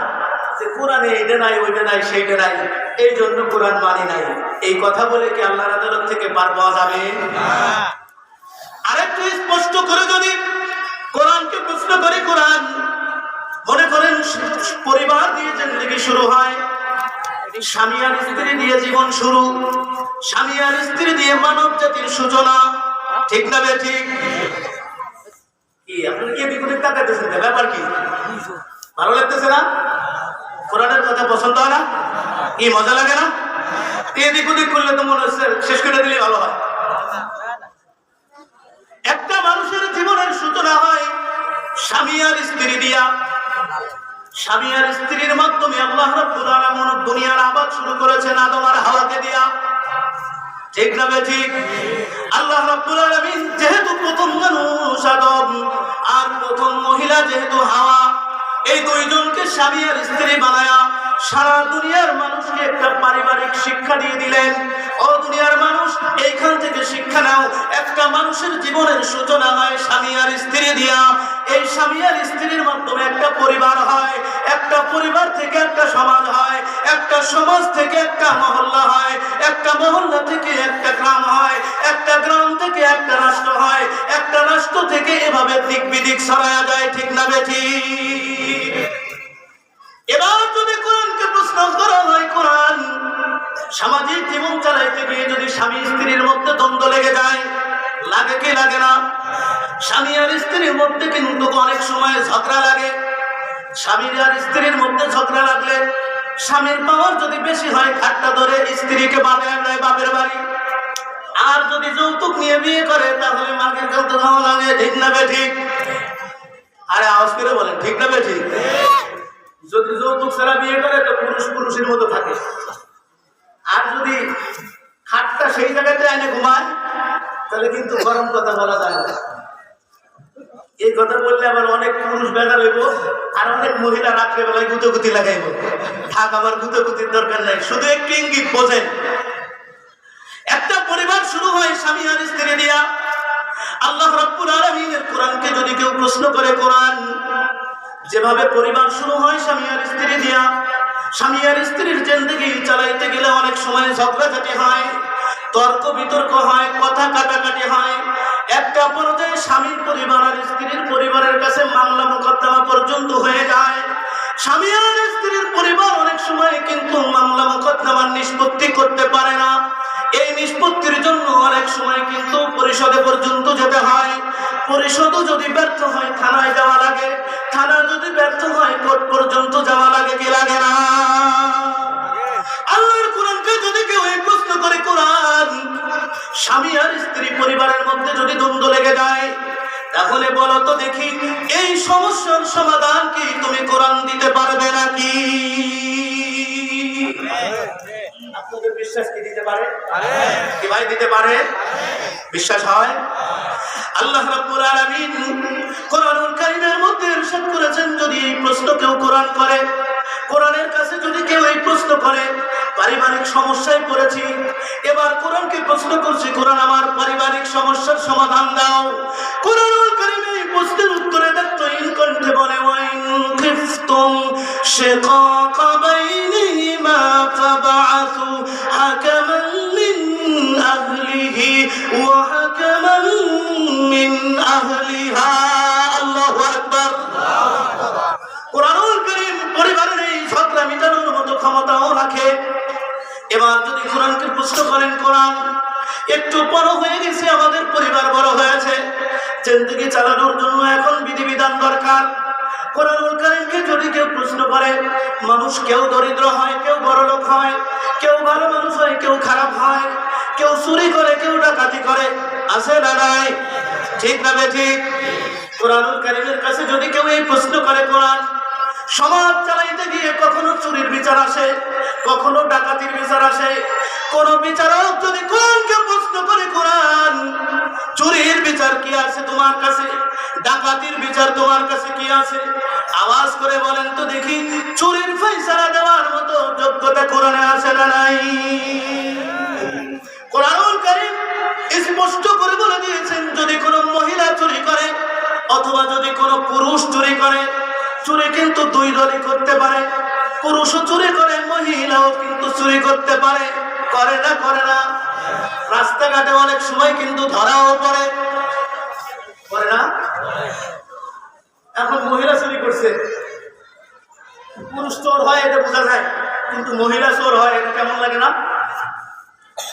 যে কোরআনে এইটা নাই, ওইটা নাই, সেইটা নাই, এই জন্য কোরআন মানি নাই। এই কথা বলে কি আল্লাহর আদালত থেকে পার পাওয়া যাবে? আরেকটু স্পষ্ট করে যদি কোরআনকে প্রশ্ন করে, কোরআন মনে করেন পরিবার দিয়ে জিন্দেগি শুরু হয়, স্বামী আর স্ত্রী দিয়ে জীবন শুরু, স্বামী আর স্ত্রী দিয়ে মানব জাতির সূচনা, ঠিক না বে ঠিক? কি আপনারা কি বিপরীত তাকাইতেছেন? ব্যাপার কি? ভালো লাগতেছে না? কোরআনের কথা পছন্দ হয় না? কি মজা লাগে না? এদিক ওদিক করলে তো মনে হচ্ছে শেষ করে দিলে ভালো হয়। একটা মানুষের জীবনের সূচনা হয় স্বামী আর স্ত্রী দিয়া। স্বামী আর স্ত্রীর মাধ্যমে আল্লাহ রাব্বুল আলামিন দুনিয়ার আবাদ শুরু করেছেন আদম আর হাওয়াকে দিয়া, ঠিক না ঠিক? আল্লাহ রাব্বুল আলামিন যেহেতু প্রথম মানুষ আদম আর প্রথম মহিলা যেহেতু হাওয়া, এই দুইজনকে স্বামী আর স্ত্রী বানায়া সারা দুনিয়ার মানুষকে একটা পারিবারিক শিক্ষা দিয়ে দিলেন। ও দুনিয়ার মানুষ, এইখান থেকে শিক্ষা নাও, একটা মানুষের জীবনের সূচনা হয় স্বামী আর স্ত্রী দিয়া। এই স্বামী আর স্ত্রীর মাধ্যমে একটা পরিবার হয়, একটা পরিবার থেকে একটা সমাজ হয়, একটা সমাজ থেকে একটা মহল্লা হয়, একটা মহল্লা থেকে একটা গ্রাম হয়, একটা গ্রাম থেকে একটা রাষ্ট্র হয়, একটা রাষ্ট্র থেকে এভাবে দিক বিদিক ছড়ায়া যায়, ঠিক না বেঠিক? এবার যদি কোরআনকে প্রশ্ন করা হয়, কোরআন সামাজিক জীবন চালাইতে গিয়ে যদি স্বামী স্ত্রীর মধ্যে দ্বন্দ্ব লেগে যায়, লাগে কি লাগে না? স্বামী আর স্ত্রীর মধ্যে কিন্তু অনেক সময় ঝগড়া লাগে। স্বামী আর স্ত্রীর মধ্যে ঝগড়া লাগলে স্বামীর পাওয়ার যদি বেশি হয়, খাটটা ধরে স্ত্রীকে বাড়ায় নেয় বাপের বাড়ি। আর যদি যৌতুক নিয়ে বিয়ে করে, তাহলে মাকে চলতে যাওয়া লাগে, ঠিক না বেঠিক? আরে আওয়াজ করে বলেন, ঠিক না বেঠিক? যদি যৌতুক ছাড়া বিয়ে করে তো পুরুষ পুরুষের মতো থাকে, আর যদি খাটটা সেই জায়গাতে এনে ঘুমায় তাহলে কিন্তু গরম কথা বলা যায় না। এই কথা বললে আবার অনেক পুরুষ বেজার হইব, আর অনেক মহিলা রাত্রেবেলায় গুতগুতি লাগাইব। থাক, আবার গুতগুতির দরকার নাই, শুধু একটু ইঙ্গিত বোঝেন। একটা পরিবার শুরু হয় স্বামী আর স্ত্রী দিয়া। আল্লাহ রাব্বুল আলামিনের কোরআনকে যদি কেউ প্রশ্ন করে, কোরআন যেভাবে পরিবার শুরু হয় স্বামী আর স্ত্রী দিয়া, স্বামী আর স্ত্রীর জিন্দেগি চালাইতে গেলে অনেক সময় ঝগড়াঝাটি হয়, তর্ক বিতর্ক হয়, কথা কাটাকাটি হয়। একটা পর্যায়ে স্বামীর পরিবার আর স্ত্রীর পরিবারের কাছে মামলা মোকদ্দমা পর্যন্ত হয়ে যায়। স্বামী আর স্ত্রীর পরিবার অনেক সময় কিন্তু মামলা মোকদ্দমার নিষ্পত্তি করতে পারে না। এই নিষ্পত্তির জন্য অনেক সময় কিন্তু পরিষদে পর্যন্ত যেতে হয়। পরিষদও যদি ব্যর্থ হয় থানায় যাওয়া লাগে, থানা যদি ব্যর্থ হয় কোর্ট পর্যন্ত যাওয়া লাগে, কি লাগে না? আল্লাহর কোরআনকে যদি কেউ এই প্রশ্ন করে, কোরআন স্বামী আর স্ত্রী পরিবারের মধ্যে যদি দ্বন্দ্ব লেগে যায়, তাহলে বলো তো দেখি এই সমস্যার সমাধান কি তুমি কোরআন দিতে পারবে নাকি? আপনাদের বিশ্বাস কি দিতে পারে? কি ভাই দিতে পারে? বিশ্বাস হয়? আল্লাহ রাব্বুল আলামিন কোরআনুল কারীমের মধ্যে ইরশাদ করেছেন, যদি এই প্রশ্ন কেউ কোরআন করে, কোরআনের কাছে যদি কেউ এই প্রশ্ন করে, পারিবারিক সমস্যায় পড়েছি, এবার কোরআনকে প্রশ্ন করছি, কোরআন আমার পারিবারিক সমস্যার সমাধান দাও। কোরআনুল কারীমে এই প্রশ্নের উত্তরে দেখতো ইন কণ্ঠে বলে, ওয়াইন খিফতুম শিকাকা বাইনিহিমা ফাবআসু হাকামান মিন আহলিহি ওয়া হাকামান মিন আহলিহা। আল্লাহু আকবার। কোরআনুল কারীম পরিবারের এই ঝগড়া মিটানোর মতো ক্ষমতাও রাখে। এবার যদি কোরআনকে প্রশ্ন করেন, কোরআন একটু বড় হয়ে গেছে, আমাদের পরিবার বড় হয়েছে, জিন্দেগি চালানোর জন্য এখন বিধিবিধান দরকার। কোরআনুল কারীমকে যদি কেউ প্রশ্ন করে, মানুষ কেউ দরিদ্র হয়, কেউ বড়লোক হয়, কেউ ভালো মানুষ হয়, কেউ খারাপ হয়, কেউ চুরি করে, কেউ ডাকাতি করে, আছে না নাই? ঠিক না ঠিক? কোরআনুল কারীমের কাছে যদি কেউ এই প্রশ্ন করে, কোরআন সমাজ চালাইতে গিয়ে কখনো চুরির বিচার আসে, কখনো ডাকাতির বিচার আসে, কোন বিচারক যদি কোরআনকে প্রশ্ন করে, কোরআন চুরির বিচার কি আছে তোমার কাছে, ডাকাতির বিচার তোমার কাছে কি আছে, আওয়াজ করে বলেন তো দেখি, চুরির ফয়সালা দেওয়ার মতো যোগ্যতা কোরআনে আছে না নাই? কোরআনুল কারীম স্পষ্ট করে বলে দিয়েছেন, যদি কোনো মহিলা চুরি করে অথবা যদি কোনো পুরুষ চুরি করে, চুরি কিন্তু দুই দলই করতে পারে, পুরুষও চুরি করে, মহিলাও কিন্তু চুরি করতে পারে, করে না? করে না? রাস্তাঘাটে অনেক সময় কিন্তু ধরাও পড়ে, করে না? এখন মহিলা চুরি করছে, পুরুষ চোর হয় এটা বোঝা যায়, কিন্তু মহিলা চোর হয় এটা কেমন লাগে না?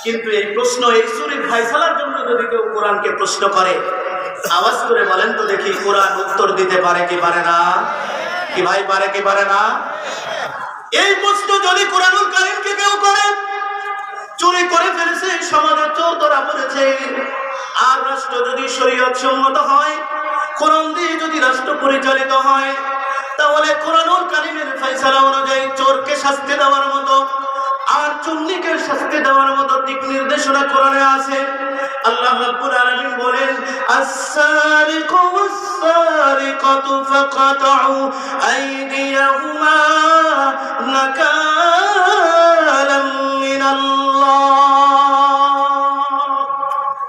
কিন্তু এই প্রশ্ন, এই চুরির ফয়সালার জন্য যদি কেউ কোরআনকে প্রশ্ন করে, আওয়াজ করে বলেন তো দেখি, কোরআন উত্তর দিতে পারে কি পারে না? কি ভাই পারে কি পারে না? এই প্রশ্ন যদি কোরআনুল কারীমকে কেউ করে, চুরি করে ফেলেছে, সমাজে চোর ধরা পড়েছে, আর রাষ্ট্র যদি শরীয়ত সম্মত হয়, কোরআন দিয়ে যদি রাষ্ট্র পরিচালিত হয়, তাহলে কোরআনুল কারীমের ফয়সালা অনুযায়ী চোরকে শাস্তি দেওয়ার মতো আর চুন্নিকে শাস্তি দেওয়ার মতো দিক নির্দেশনা কোরআনে আছে। আল্লাহ রাব্বুল আলামিন বলেন, আস-সারিকু ওয়াস-সারিকাতু ফাকাতউ আইদিয়াহুমা নাকালাম মিনাল্লাহ।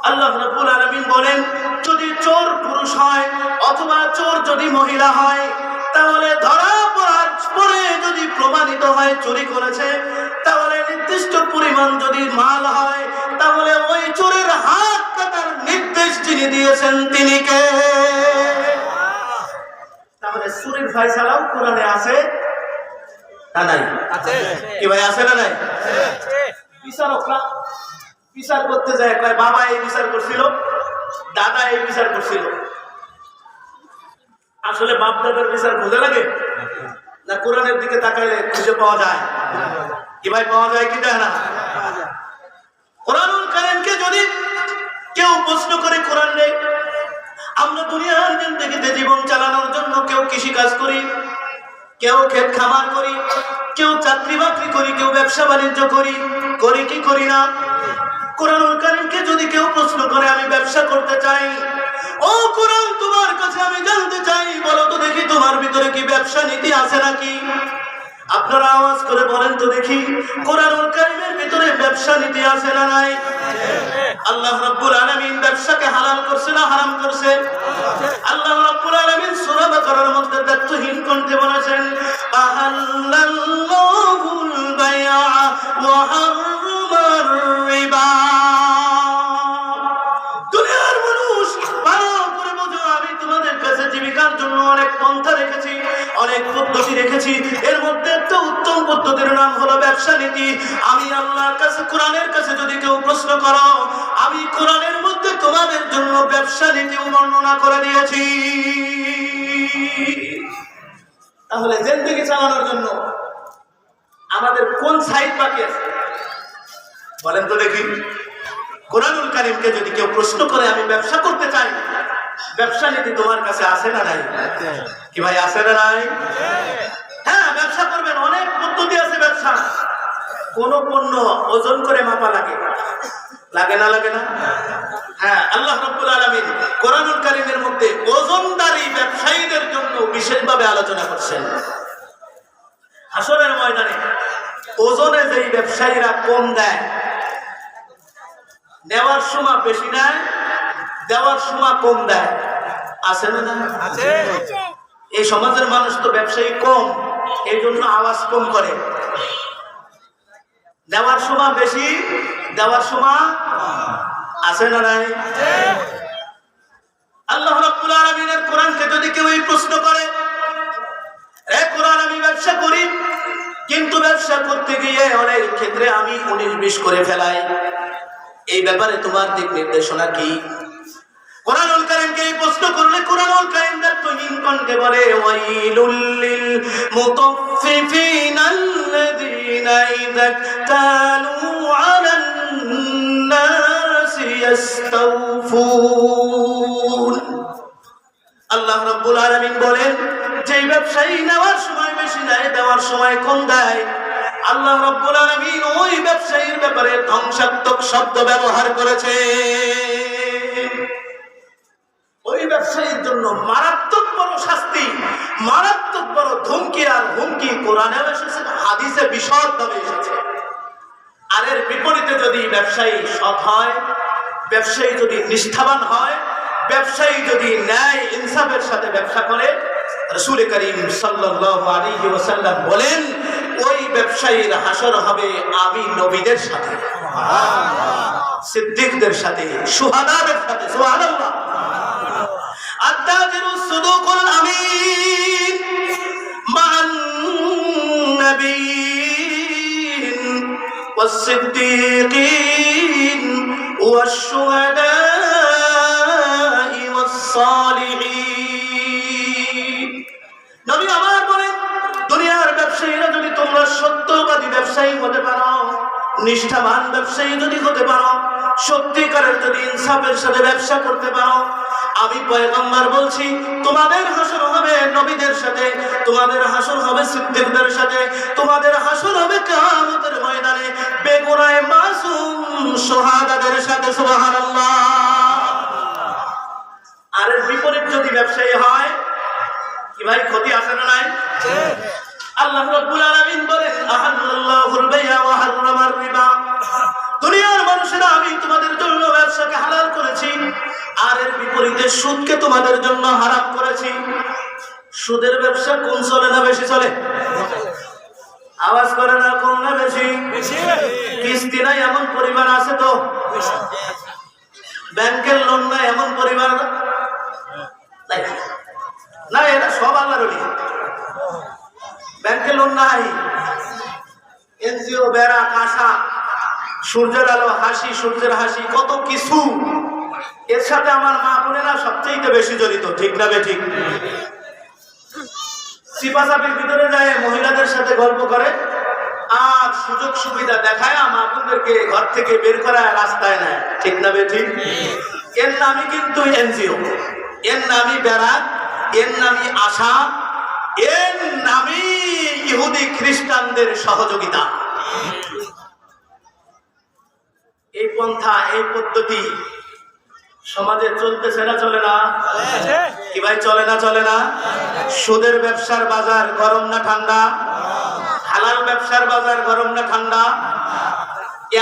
আল্লাহ রাব্বুল আলামিন বলেন, যদি চোর পুরুষ হয় অথবা চোর যদি মহিলা হয়, তাহলে ধরা পড়ার পরে যদি প্রমাণিত হয় চুরি করেছে, তাহলে নির্দিষ্ট পরিমাণ যদি মাল হয়, তাহলে ওই চোরের হাত কাটার নির্দেশ যিনি দিয়েছেন তিনি কে? তাহলে চুরির ফয়সালাও কোরআনে আছে না নাই? কি ভাই আছে না নাই? বিচারকরা বিচার করতে যায়, কয় বাবা এই বিচার করছিল, দাদা এই বিচার করছিল। আসলে বাপ দাদার বিচার বোঝা লাগে না কোরআনের দিকে তাকাইলে খুঁজে পাওয়া যায়? কি ভাই পাওয়া যায় কি যায় না? কোরআনুল কারীমকে যদি কেউ প্রশ্ন করে, কোরআন নেই, আমরা দুনিয়ার জিন্দেগিতে জীবন চালানোর জন্য কেউ কৃষি কাজ করি, কেউ ক্ষেত খামার করি, কেউ চাকরি বাকরি করি, কেউ ব্যবসা বাণিজ্য করি, করি কি করি না? কোরআনুল কারীমকে যদি কেউ প্রশ্ন করে, আমি ব্যবসা করতে চাই, ও কোরআন তোমার কাছে আমি জানতে চাই, বলো তো দেখি তোমার ভিতরে কি ব্যবসা নীতি আছে নাকি? আপনারা আওয়াজ করে বলেন তো দেখি, কোরআনুল কারীমের ভিতরে ব্যবসা নীতি আছে না নাই? আল্লাহ রাব্বুল আলামিন ব্যবসাকে হালাল করছে না হারাম করছে? আল্লাহ রাব্বুল আলামিন সূরা বাকারার মধ্যে দায়িত্বহীন কণ্ঠে বলেছেন, আহাল্লাল্লাহুল বাইআ ওয়া হাররামার রিবা। দুনিয়ার মানুষ ভালো করে বোঝো, আমি তোমাদের কাছে জীবিকার জন্য অনেক পন্থা রেখেছি, অনেক পদ্ধতি রেখেছি। এর মধ্যে একটা উত্তম পদ্ধতির নাম হলো ব্যবসা নীতি। আমি আল্লাহর কাছে, কোরআনের কাছে যদি কেউ প্রশ্ন করো, আমি কোরআনের মধ্যে তোমাদের জন্য ব্যবসা নীতি বর্ণনা করে দিয়েছি। তাহলে জিন্দেগি চালানোর জন্য আমাদের কোন সাইড বাকি আছে বলেন তো দেখি। কোরআনুল কারীমকে যদি কেউ প্রশ্ন করে, আমি ব্যবসা করতে চাই, ব্যবসা নীতি তোমার কাছে আছে না নাই? কি ভাই, আছে না নাই? হ্যাঁ, ব্যবসা করবেন, অনেক পদ্ধতি আছে ব্যবসা। কোন পণ্য ওজন করে মাপা লাগে, লাগে না? লাগে না? হ্যাঁ, আল্লাহ রাব্বুল আলামিন কোরআনুল কারীমের মধ্যে ওজনদারি ব্যবসায়ীদের জন্য বিশেষভাবে আলোচনা করছেন। হাসরের ময়দানে ওজনে যেই ব্যবসায়ীরা কম দেয়, নেওয়ার সময় বেশি নেয়, দেওয়ার সময় কম দেয়, আছে না? আছে। এই সমাজের মানুষ তো ব্যবসায়ী কম, এই জন্য আওয়াজ কম করে। দেওয়ার সময় বেশি, দেওয়ার সময় আছে না নাই? আল্লাহ রাব্বুল আলামিনের কোরআনকে যদি কেউ এই প্রশ্ন করে, এ কোরআন, আমি ব্যবসা করি, কিন্তু ব্যবসা করতে গিয়ে অনেক ক্ষেত্রে আমি 19-20 করে ফেলাই, এই ব্যাপারে তোমার দিক নির্দেশনা কি? কোরআনুল কারীমকে এই প্রশ্ন করলে কোরআনুল কারীম দায়িত্বহীন কণ্ঠে বলে, ওয়াইলুল লিল মুতাফফিফিনাল্লাযীনা ইযা তালু আলান নাসি ইস্তাওফুন। আল্লাহ রাব্বুল আলামিন বলেন, যে ব্যবসায়ী নেওয়ার সময় বেশি নেয়, দেওয়ার সময় কম দেয়, আল্লাহ রাব্বুল আলামিন ওই ব্যবসায়ীর ব্যাপারে ধ্বংসাত্মক শব্দ ব্যবহার করেছে। ওই ব্যবসায়ীর জন্য মারাত্মক বড় শাস্তি, মারাত্মক বড় ধমকি আর হুমকি কোরআনে এসেছে, হাদিসে বিশদভাবে এসেছে। আর এর বিপরীতে যদি ব্যবসায়ী সৎ হয়, ব্যবসায়ী যদি নিষ্ঠাবান হয়, ব্যবসায়ী যদি ন্যায় ইনসাফের সাথে ব্যবসা করে, রাসূল করিম সাল্লাল্লাহু আলাইহি ওয়াসাল্লাম বলেন, ওই ব্যবসায়ীর হাসর হবে আমি নবীদের সাথে, সিদ্দিকদের সাথে, শুহাদাদের সাথে। সুবহানাল্লাহ। التاجر الصدوق الأمين مع النبيين والصديقين والشهداء والصالحين। নবী আমার বলেন, দুনিয়ার ব্যবসায়ীরা যদি তোমরা সত্যবাদী ব্যবসায়ী হতে পারো, নিষ্ঠাবান ব্যবসায়ী যদি হতে পারো, সত্যিকারের যদি ইনসাফের সাথে ব্যবসা করতে পারো, আমি পয়গম্বর বলছি, তোমাদের হাসর হবে নবীদের সাথে, তোমাদের হাসর হবে সিদ্দিকদের সাথে, তোমাদের হাসর হবে কিয়ামতের ময়দানে বেগুনাহ মাসুম শুহাদাদের সাথে। সুবহানাল্লাহ। আর এর বিপরীত যদি ব্যবসায়ী হয়, কি ভাই, ক্ষতি আছে না নাই? আল্লাহ রাব্বুল আলামিন বলেন, আহাল্লাল্লাহুল বাইআ ওয়া হাররামার রিবা। দুনিয়ার মানুষেরা, আমি তোমাদের জন্য ব্যবসাকে হালাল করেছি, আর এর বিপরীতে সুদকে তোমাদের জন্য হারাম করেছি। সুদের ব্যবসা কোন চলে না বেশি চলে? আওয়াজ করে না, কম না বেশি? কিস্তি নাই এমন পরিবার আছে তো? ব্যাংকের লোন নাই এমন পরিবার না? এটা সব আল্লাহর ওলি। ব্যাংকের লোন নাই, এনজিও, বেড়া, কাঁসা, সূর্যের আলো, হাসি, সূর্যের হাসি, কত কিছু। এর সাথে আমার মা বোনেরা সবচেয়ে বেশি জড়িত, ঠিক না বে ঠিক? চিপাচাপির ভিতরে যায়, মহিলাদের সাথে গল্প করে, আর সুযোগ সুবিধা দেখায় মা বোনদেরকে ঘর থেকে বের করায়, রাস্তায় নেয়, ঠিক না বে ঠিক? এর নামই কিন্তু এনজিও, এর নামই বেড়া, এর নামই আশা, এর নামই ইহুদি খ্রিস্টানদের সহযোগিতা। এই পন্থা, এই পদ্ধতি সমাজে চলতেছে না চলে না? কি ভাই, চলে না চলে না? সুদের ব্যবসার বাজার গরম না ঠান্ডা? হালাল ব্যবসার বাজার গরম না ঠান্ডা?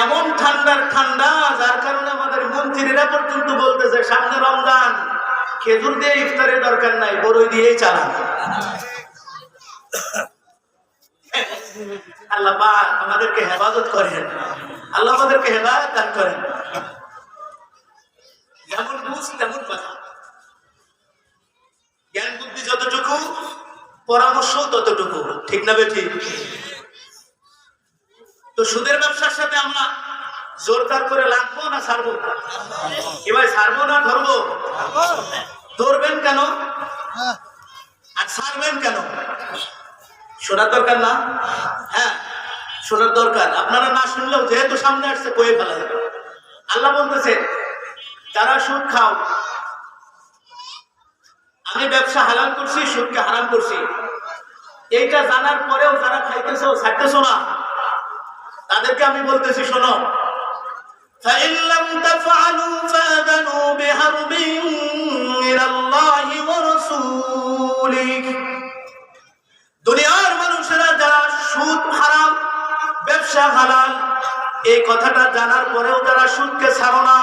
এমন ঠান্ডার ঠান্ডা, যার কারণে আমাদের মন্ত্রীরা পর্যন্ত বলতেছে, সামনে রমজান, খেজুর দিয়ে ইফতারের দরকার নাই, বড়ই দিয়েই চালান। আল্লাহ পাক আমাদেরকে হেফাজত করেন, আল্লাহ আমাদেরকে হেদায়েত দান করেন। যেমন বুঝ তেমন কথা, জ্ঞান বুদ্ধি যতটুকু, পরামর্শ ততটুকু, ঠিক না বেঠিক? তো সুদের ব্যবসার সাথে আমরা জোরদার করে লাগবো না ছাড়বো? কি ভাই, ছাড়বো না ধরবো? ধরবেন কেন আর ছাড়বেন কেন? শোনার দরকার না? হ্যাঁ, শোনার দরকার। আপনারা না শুনলেও যেহেতু সামনে আসছে কয়ে ফেলা যাবে। আল্লাহ বলতেছে, যারা সুদ খাও, আমি ব্যবসা হালাল করছি, সুদকে হারাম করছি, এইটা জানার পরেও যারা খাইতেছো ছাড়তেছো না, তাদেরকে আমি বলতেছি, শোনো, فَإِن لَّمْ تَفْعَلُوا فَأَذَنُوا بِحَرْبٍ مِّنَ اللَّهِ وَرَسُولِهِ। দুনিয়ার মানুষেরা যারা সুদ হারাম, ব্যবসা হালাল, এই কথাটা জানার পরেও যারা সুদকে ছাড়ো না,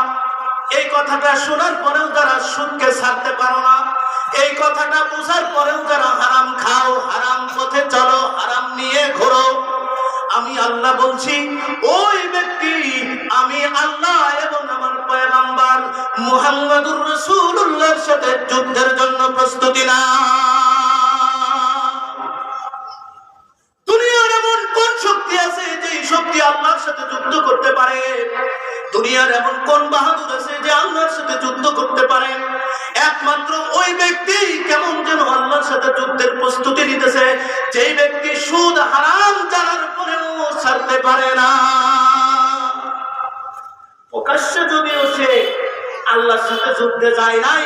এই কথাটা শোনার পরেও যারা সুদকে ছাড়তে পারো না, এই কথাটা বোঝার পরেও যারা হারাম খাও, হারাম পথে চলো, হারাম নিয়ে ঘোরো, আমি আল্লাহ বলছি, ওই ব্যক্তি আমি আল্লাহ এবং আমার পয়গম্বর মুহাম্মদুর রাসূলুল্লাহর সাথে যুদ্ধের জন্য প্রস্তুতি না। দুনিয়ার এমন কোন শক্তি আছে যে শক্তি আল্লাহর সাথে যুদ্ধ করতে পারে? দুনিয়ার এমন কোন বাহাদুর আছে যে আল্লাহর সাথে যুদ্ধ করতে পারে? একমাত্র ওই ব্যক্তি কেমন যেন আল্লাহর সাথে যুদ্ধের প্রস্তুতি নিতেছে, যেই ব্যক্তি সুদ হারাম জানার পরেও ছাড়তে পারে না। প্রকাশ্যে যদিও সে আল্লাহর সাথে যুদ্ধে যায় নাই,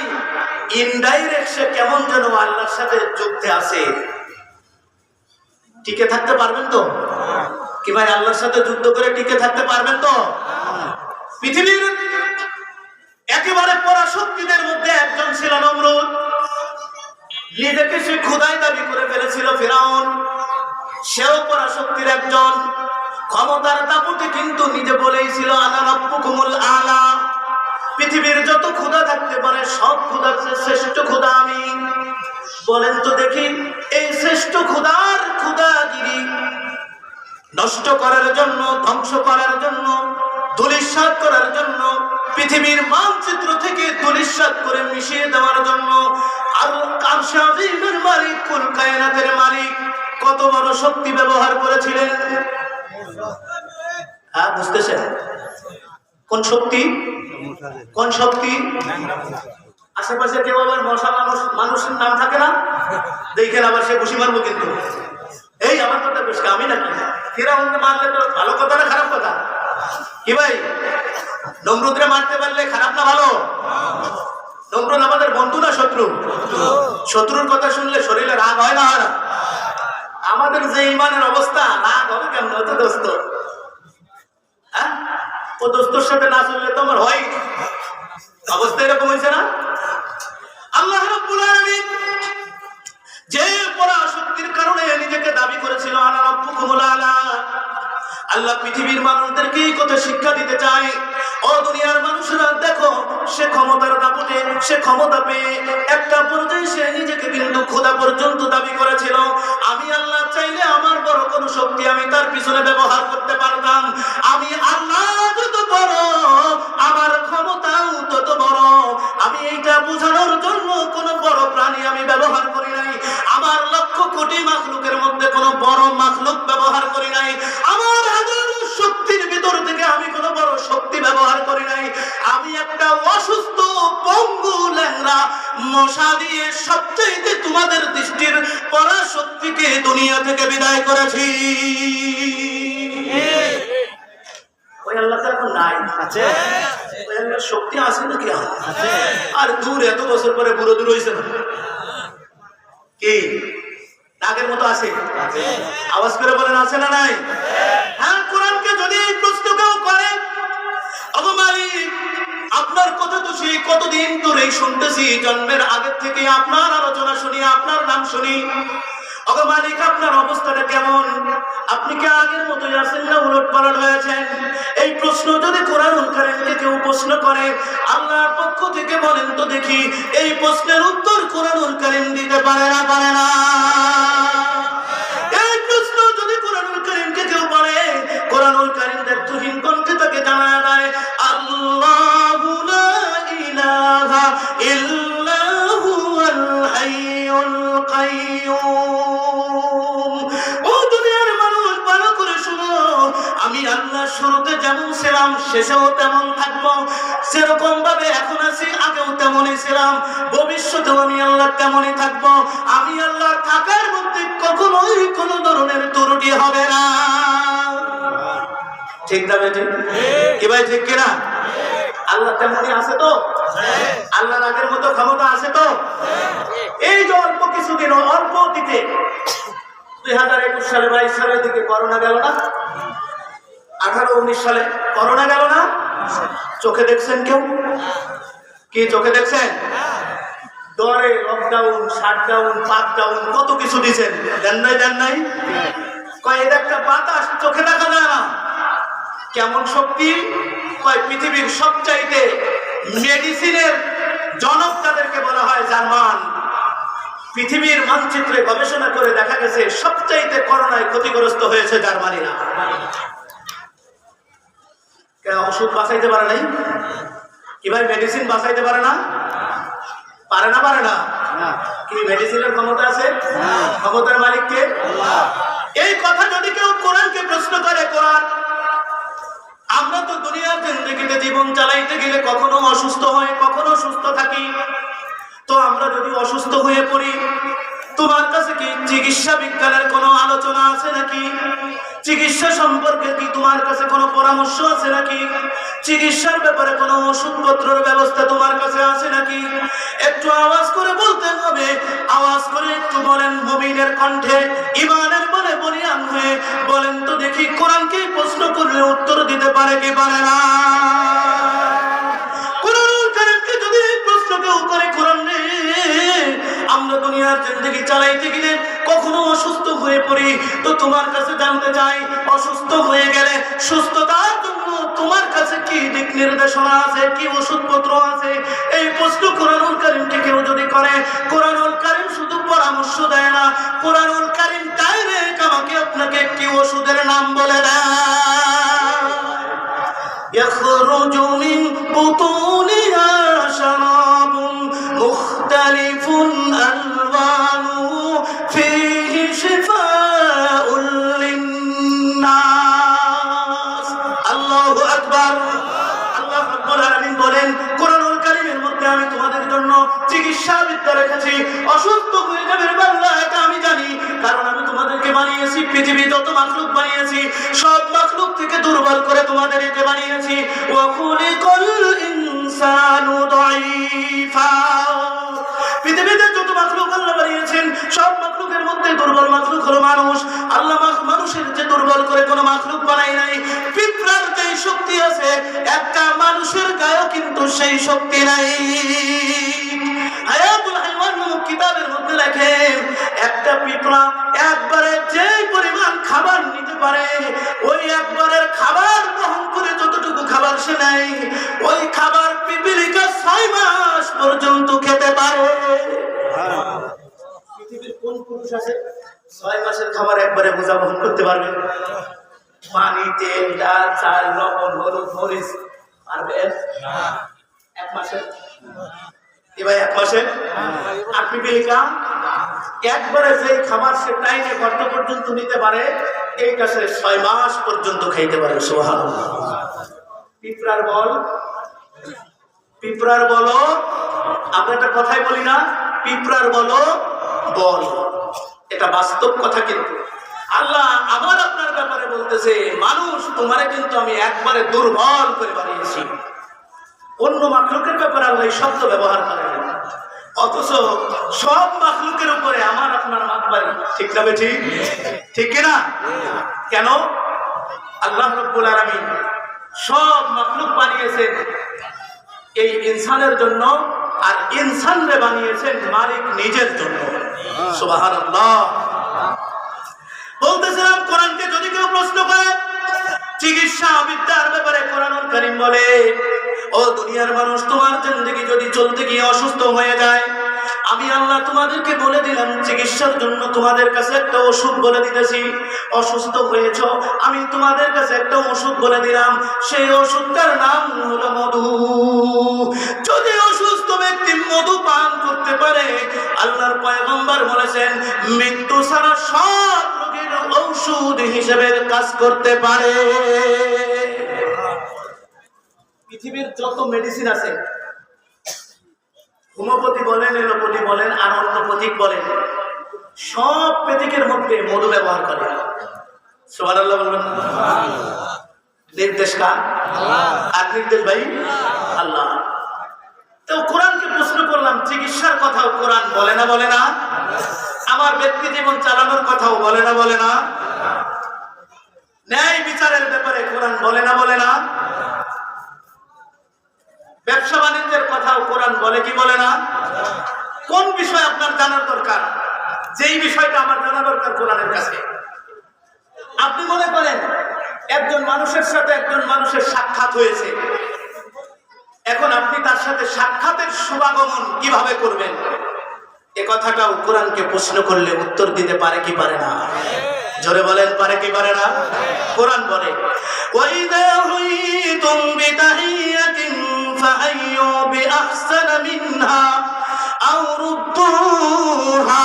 ইনডাইরেক্ট সে কেমন যেন আল্লাহর সাথে যুদ্ধে আছে। টিকে থাকতে পারবেন তো? কি ভাই, আল্লাহর সাথে যুদ্ধ করে টিকে থাকতে পারবেন তো? পৃথিবীর একেবারে পরাশক্তিদের মধ্যে একজন ছিল নমরুদ। নিজেকে সে খোদাই দাবি করে ফেলেছিল ফিরাউন, সেও পরাশক্তির একজন। ক্ষমতার দাপটে কিন্তু নিজে বলেইছিল, আনা রাব্বুকুমুল আলা, পৃথিবীর যত খোদা থাকতে পারে সব খোদার চেয়ে শ্রেষ্ঠ খোদা আমি। বলেন তো দেখি, এই শ্রেষ্ঠ খোদার খোদাগিরি নষ্ট করার জন্য, ধ্বংস করার জন্য, ধূলিসাৎ করার জন্য, পৃথিবীর মানচিত্র থেকে ধূলিসাৎ করে মিশিয়ে দেওয়ার জন্য আরশে আজিমের মালিক, কুল কায়নাতের মালিক কত বড় শক্তি ব্যবহার করেছিলেন। হ্যাঁ, বুঝতেছেন? কোন শক্তি? কোন শক্তি? আশেপাশে কেউ আবার মশা মানুষের নাম থাকে না, দেখেন আবার সে খুশি মারবো কিন্তু। এই আমার কথা বেশ, আমি নাকি ফিরাউনকে মারলে তো ভালো কথা না খারাপ কথা? কি ভাই, নমরুদরে মারতে পারলে খারাপ না ভালো? নমরুদ আমাদের বন্ধু না শত্রু? শত্রুর কথা শুনলে শরীরে রাগ হয় না? হয় না? আমাদের যে ইমানের অবস্থা, রাগ হবে কেমন? ও তো দোস্ত, হ্যাঁ, ও দোস্তর সাথে না চললে তো আমার হয়। অবস্থা এরকম হয়েছে না? আল্লাহ রাব্বুল আলামিন যে পরাশক্তির কারণে নিজেকে দাবি করেছিল, আনা রাব্বুকুমুল আলা, আল্লাহ পৃথিবীর মানুষদেরকে এই কথা শিক্ষা দিতে চায়। ও দুনিয়ার মানুষরা দেখো, সে ক্ষমতার দাপটে, সে ক্ষমতা পেয়ে একটা পর্যায়ে সে নিজেকে কিন্তু খোদা পর্যন্ত দাবি করেছিল। আমি আল্লাহ চাইলে আমার বড় কোন শক্তি আমি তার পিছনে ব্যবহার করতে পারতাম। আমি আল্লাহ যত বড়, আমার ক্ষমতাও তত বড়। আমি এইটা বোঝানোর জন্য কোন বড় প্রাণী আমি ব্যবহার করি নাই। আমার লক্ষ কোটি মাখলুকের মধ্যে কোন বড় মাখলুক ব্যবহার করি নাই। আমার হাজার শক্তির ভিতর থেকে আমি কোন বড় শক্তি ব্যবহার করি নাই। আমি একটা অসুস্থ, পঙ্গু, ল্যাংড়া মশা দিয়ে সবচেয়ে তোমাদের দৃষ্টির পরাশক্তিকে দুনিয়া থেকে বিদায় করেছি। ওই আল্লাহ তো এখন নাই, আছে? ওই আল্লাহর শক্তি আছে নাকি? আছে। আর দূর, এত বছর পরে বুড়ো দূর হয়েছে না কি? আগের মতো আছে? আওয়াজ করে বলেন, আছে না নাই? হ্যাঁ, কোরআনকে যদি এই প্রশ্ন কেউ করে, ওগো মালিক, আপনার কথা তো সেই কতদিন ধরে শুনতেছি, জন্মের আগের থেকে আপনার আলোচনা শুনি, আপনার নাম শুনি। ওগো মালিক, আপনার অবস্থাটা কেমন? আপনি কি আগের মতোই আছেন না উলটপালট হয়েছেন? এই প্রশ্ন যদি কোরআনুল কারীমকে কেউ প্রশ্ন করে, আল্লাহর পক্ষ থেকে বলেন তো দেখি, এই প্রশ্নের উত্তর কোরআনুল কারীম দিতে পারে না? পারে না? এই প্রশ্ন যদি কোরআনুল ছিলাম, শেষেও তেমন থাকবো। যেরকম ভাবে এখন আছি আগেও তেমনই ছিলাম, ভবিষ্যতেও আমি আল্লাহ তেমনই থাকবো। আমি আল্লাহ থাকার মধ্যে কখনোই কোনো ধরনের ত্রুটি হবে না। ঠিক না বেটি? কি ভাই ঠিক কিনা? আল্লাহ তেমনই আছে তো? আল্লাহর আগের মতো ক্ষমতা আছে তো? এই যে অল্প কিছুদিন, অল্প দিকে 2021 সালে 22 সালের দিকে করোনা গেল না? 18-19 সালে করোনা গেল না? চোখে দেখছেন কেউ? কি চোখে দেখছেন? দরে লকডাউন, শাটডাউন, পাকডাউন কত কিছু দিচ্ছেন, দেন নাই? দেন নাই? কয় এটা একটা বাতাস, চোখে দেখা যায় না। কেমন শক্তি? কয় পৃথিবীর সবচাইতে মেডিসিনের জনক তাদেরকে বলা হয় জার্মান। পৃথিবীর মানচিত্রে গবেষণা করে দেখা গেছে সবচাইতে করোনায় ক্ষতিগ্রস্ত হয়েছে জার্মানিরা। ওষুধ বাঁচাইতে পারে নাই? কি ভাই মেডিসিন বাঁচাইতে পারে না? পারে না? পারে না? কি মেডিসিনের ক্ষমতা আছে? ক্ষমতার মালিক কে? এই কথা যদি কেউ কোরআনকে প্রশ্ন করে, কোরআন, আমরা তো দুনিয়ার জিন্দেগিতে জীবন চালাইতে গেলে কখনো অসুস্থ হই, কখনো সুস্থ থাকি। তো আমরা যদি অসুস্থ হয়ে পড়ি, তোমার কাছে কি চিকিৎসা বিজ্ঞানের কোনো আলোচনা আছে নাকি? চিকিৎসা সম্পর্কে কি তোমার কাছে কোনো পরামর্শ আছে নাকি? চিকিৎসার ব্যাপারে কোনো ওষুধপত্রের ব্যবস্থা তোমার কাছে আছে নাকি? একটু আওয়াজ করে বলতে হবে, আওয়াজ করে একটু বলেন মুমিনের কণ্ঠে, ইমানের বলে বলিয়ান হয়ে বলেন তো দেখি, কোরআনকে প্রশ্ন করলে উত্তর দিতে পারে কি পারে না? আমরা দুনিয়ার জিন্দেগি চালাইতে গেলে কখনো অসুস্থ হয়ে পড়ি, তো তোমার কাছে জানতে চাই, অসুস্থ হয়ে গেলে সুস্থতার জন্য তোমার কাছে কি দিক নির্দেশনা আছে, কি ওষুধপত্র আছে? এই প্রশ্ন কোরআনুল কারীমকে কেউ যদি করে, কোরআনুল কারীম শুধু পরামর্শ দেয় না, কোরআনুল কারীম ডাইরেক্ট আমাকে আপনাকে একটি ওষুধের নাম বলে দেয়। يخرج من بطونها شراب مختلف ألوانه فيه شفاء للناس। الله أكبر। আল্লাহ রাব্বুল আলামিন বলেন, কোরআনুল কারীমের মধ্যে আমি তোমাদের জন্য চিকিৎসা বিদ্যা রেখেছি। অসুস্থ হয়ে যাবে বান্দা, এটা আমি জানি, কারণ আমি তোমাদেরকে বানিয়েছি, পৃথিবী যত মাখলুক বানিয়েছি সব মাখলুক থেকে দুর্বল করে তোমাদেরকে বানিয়েছি। ওয়া খুলিকাল ইনসানু দাঈফা। পৃথিবীতে যত মাখলুক আল্লাহ বানিয়েছেন সব মাখলুকের মধ্যে দুর্বল মাখলুক হলো মানুষ। আল্লাহ মানুষের যে দুর্বল করে কোনো মাখলুক বানাই নাই। পিঁপড়ার যে শক্তি আছে একটা মানুষের গায়েও কিন্তু সেই শক্তি নাই। হায়াতুল হাইওয়ান নামক কিতাবের মধ্যে লেখেন, একটা পিঁপড়া একবারে যে পরিমাণ খাবার নিতে পারে, ওই একবারের খাবার গ্রহণ করে যতটুকু খাবার সে নেয়, ওই খাবার পিপীলিকা 6 মাস পর্যন্ত খেতে পারে। পৃথিবীর কোন পুরুষ আছে 6 মাসের খাবার একবারে বোঝা বহন করতে পারবে? পানি, তেল, ডাল, চাল, লবণ, হলুদ, মরিচ পারবে না 1 মাসে? এবার 1 মাসে? আর পিপীলিকা একবারে যে খাবার সে টাইমে গর্ত পর্যন্ত নিতে পারে, এইটা সে 6 মাস পর্যন্ত খাইতে পারে। সুবহানাল্লাহ। পিঁপড়ার বল, পিঁপড়ার বলো, আমরা একটা কথাই বলি না, পিঁপড়ার বলো বল, এটা বাস্তব কথা। কিন্তু আল্লাহ আমার আপনার ব্যাপারে বলতেছে, মানুষ তোমারে কিন্তু আমি একবারে দুর্বল করে বানিয়েছি। অন্য মাখলুকের ব্যাপারে আল্লাহ এই শব্দ ব্যবহার করেন, অথচ সব মাখলুকের উপরে আমার আপনার মাতবাড়ি। ঠিক না বেঠি? ঠিক কিনা? কেন? আল্লাহ রাব্বুল আলামিন সব মাখলুক বানিয়েছেন এই ইনসানের জন্য, আর ইনসানরে বানিয়েছেন মালিক নিজের জন্য। সুবহানাল্লাহ। বলতেছিলাম, কোরআনকে যদি কেউ প্রশ্ন করে চিকিৎসা বিদ্যার ব্যাপারে, কোরআনুল কারীম বলে, ও দুনিয়ার মানুষ, তোমার জিন্দেগি যদি চলতে গিয়ে অসুস্থ হয়ে যায়, আমি আল্লাহ তোমাদেরকে বলে দিলাম চিকিৎসার জন্য তোমাদের কাছে একটা ওষুধ বলে দিতেছি। অসুস্থ হয়েছ, আমি তোমাদের কাছে একটা ওষুধ বলে দিলাম, সেই ওষুধটার নাম হলো মধু। যদি অসুস্থ ব্যক্তি মধু পান করতে পারে, আল্লাহর পয়গম্বর বলেছেন মৃত্যু ছাড়া সব রোগের ঔষধ হিসেবে কাজ করতে পারে। পৃথিবীর যত মেডিসিন আছে, হোমিওপ্যাথি বলেন, এলোপ্যাথি বলেন, আর অন্য প্রতীক বলেন, সব প্রতীকের মধ্যে মধু ব্যবহার করে। সুবহানাল্লাহ বলবেন। নির্দেশ কার? আর নির্দেশ ভাই আল্লাহ। তো কোরআনকে প্রশ্ন করলাম, চিকিৎসার কথাও কোরআন বলে না বলে না? আমার ব্যক্তি জীবন চালানোর কথাও বলে না বলে না? ন্যায় বিচারের ব্যাপারে কোরআন বলে না বলে না? ব্যবসা বাণিজ্যের কথাও কোরআন বলে কি বলে না? কোন বিষয় আপনার জানার দরকার? যেই বিষয়টা আমার জানা দরকার কোরআনের কাছে। আপনি মনে করেন একজন মানুষের সাথে একজন মানুষের সাক্ষাৎ হয়েছে, এখন আপনি তার সাথে সাক্ষাতের শুভাগমন কিভাবে করবেন, এ কথাটাও কোরআনকে প্রশ্ন করলে উত্তর দিতে পারে কি পারে না? জোরে বলেন, পারে কি পারে না? কোরআন বলে, ওয়াইদা হুইতুম বিতাহিয়াতিন ফাহাইয়ু বিআহসানা মিনহা আও রুদ্দুহা।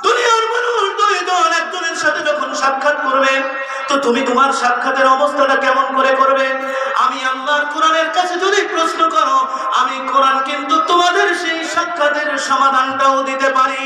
দুনিয়ার মানুষ দুইজন একজনের সাথে যখন সাক্ষাৎ করবে, তো তুমি তোমার সাক্ষাতের অবস্থাটা কেমন করে করবে? আমি আল্লাহর কোরআনের কাছে যদি প্রশ্ন করো, আমি কোরআন কিন্তু তোমাদের সেই সাক্ষাতের সমাধানটাও দিতে পারি।